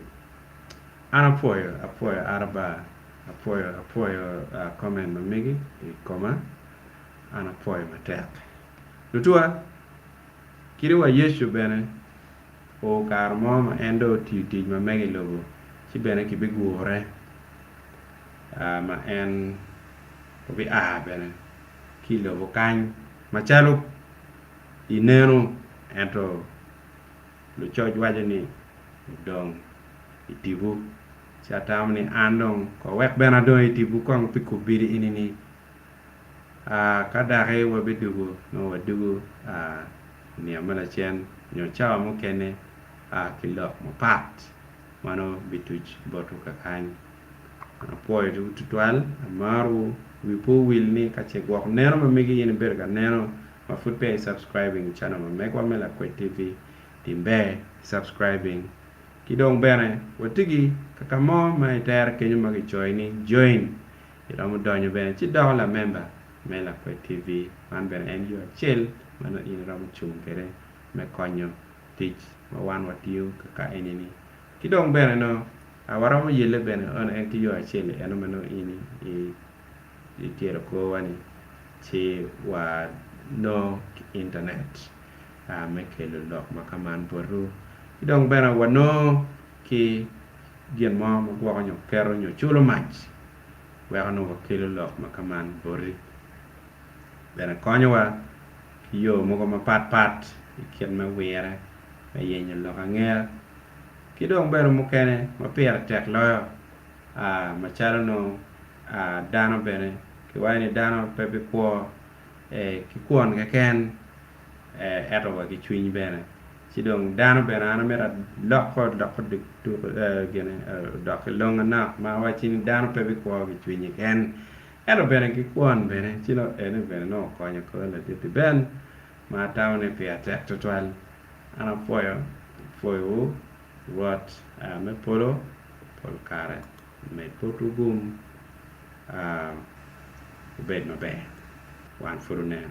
anapoyo araba apoyo comment ma migi e koma anapoyo ma tek tuwa kiri wa yesu bene o kar mo ma endo ti ma megi logo ci bene ki bigure ma en ko bi bene ki logo kan ma chalo ineno ento lu choj wajani dong itibu chatam ni andong ko wek bena do itibu kong piku biri ini ni kadare wa bidugo no wadugo ni amala chen nyo chawa mo kene kilo mo pat mano bituj botu ka kan poy tu tutwal amaru wipo wil ni ka che gwok neno ma migi yin berga neno ma futpe subscribing channel ma mekwa mela kwe tv timbe subscribing kidong bene watigi kakamo mai ter kenyo magi join ila mo donyo bene ci do la member mela kwe tv man bene en yo chill mano in ram chung kere me konyo teach ma wan watiyo kaka enini kidong bene no awara mo yele bene on en ki yo chill eno mano ini i tero ko wani ci wa no internet me kelo lok makaman boru idong bena wano ki gien mo mo gwa nyo kero nyo chulo mach we no kelo lok makaman bori bena konyo wa yo mo ko pat ikien ma wera me yenyo lok angel kidong bena mo kene ma pier tek lo ma chalo no dano bene ki wani dano pepe ko ki kuon ka ken eto wa ki chuny bene ci dong dano bene ana mera lokko dik tu gene dok longa na ma wa ci dano pepe ko ki chuny ken eto bene ki kuon bene ci no ene bene no ko nya ko la ti ben ma tawne pe atek total ana foyo what me polo kare me potu gum ubed maber wan furu nen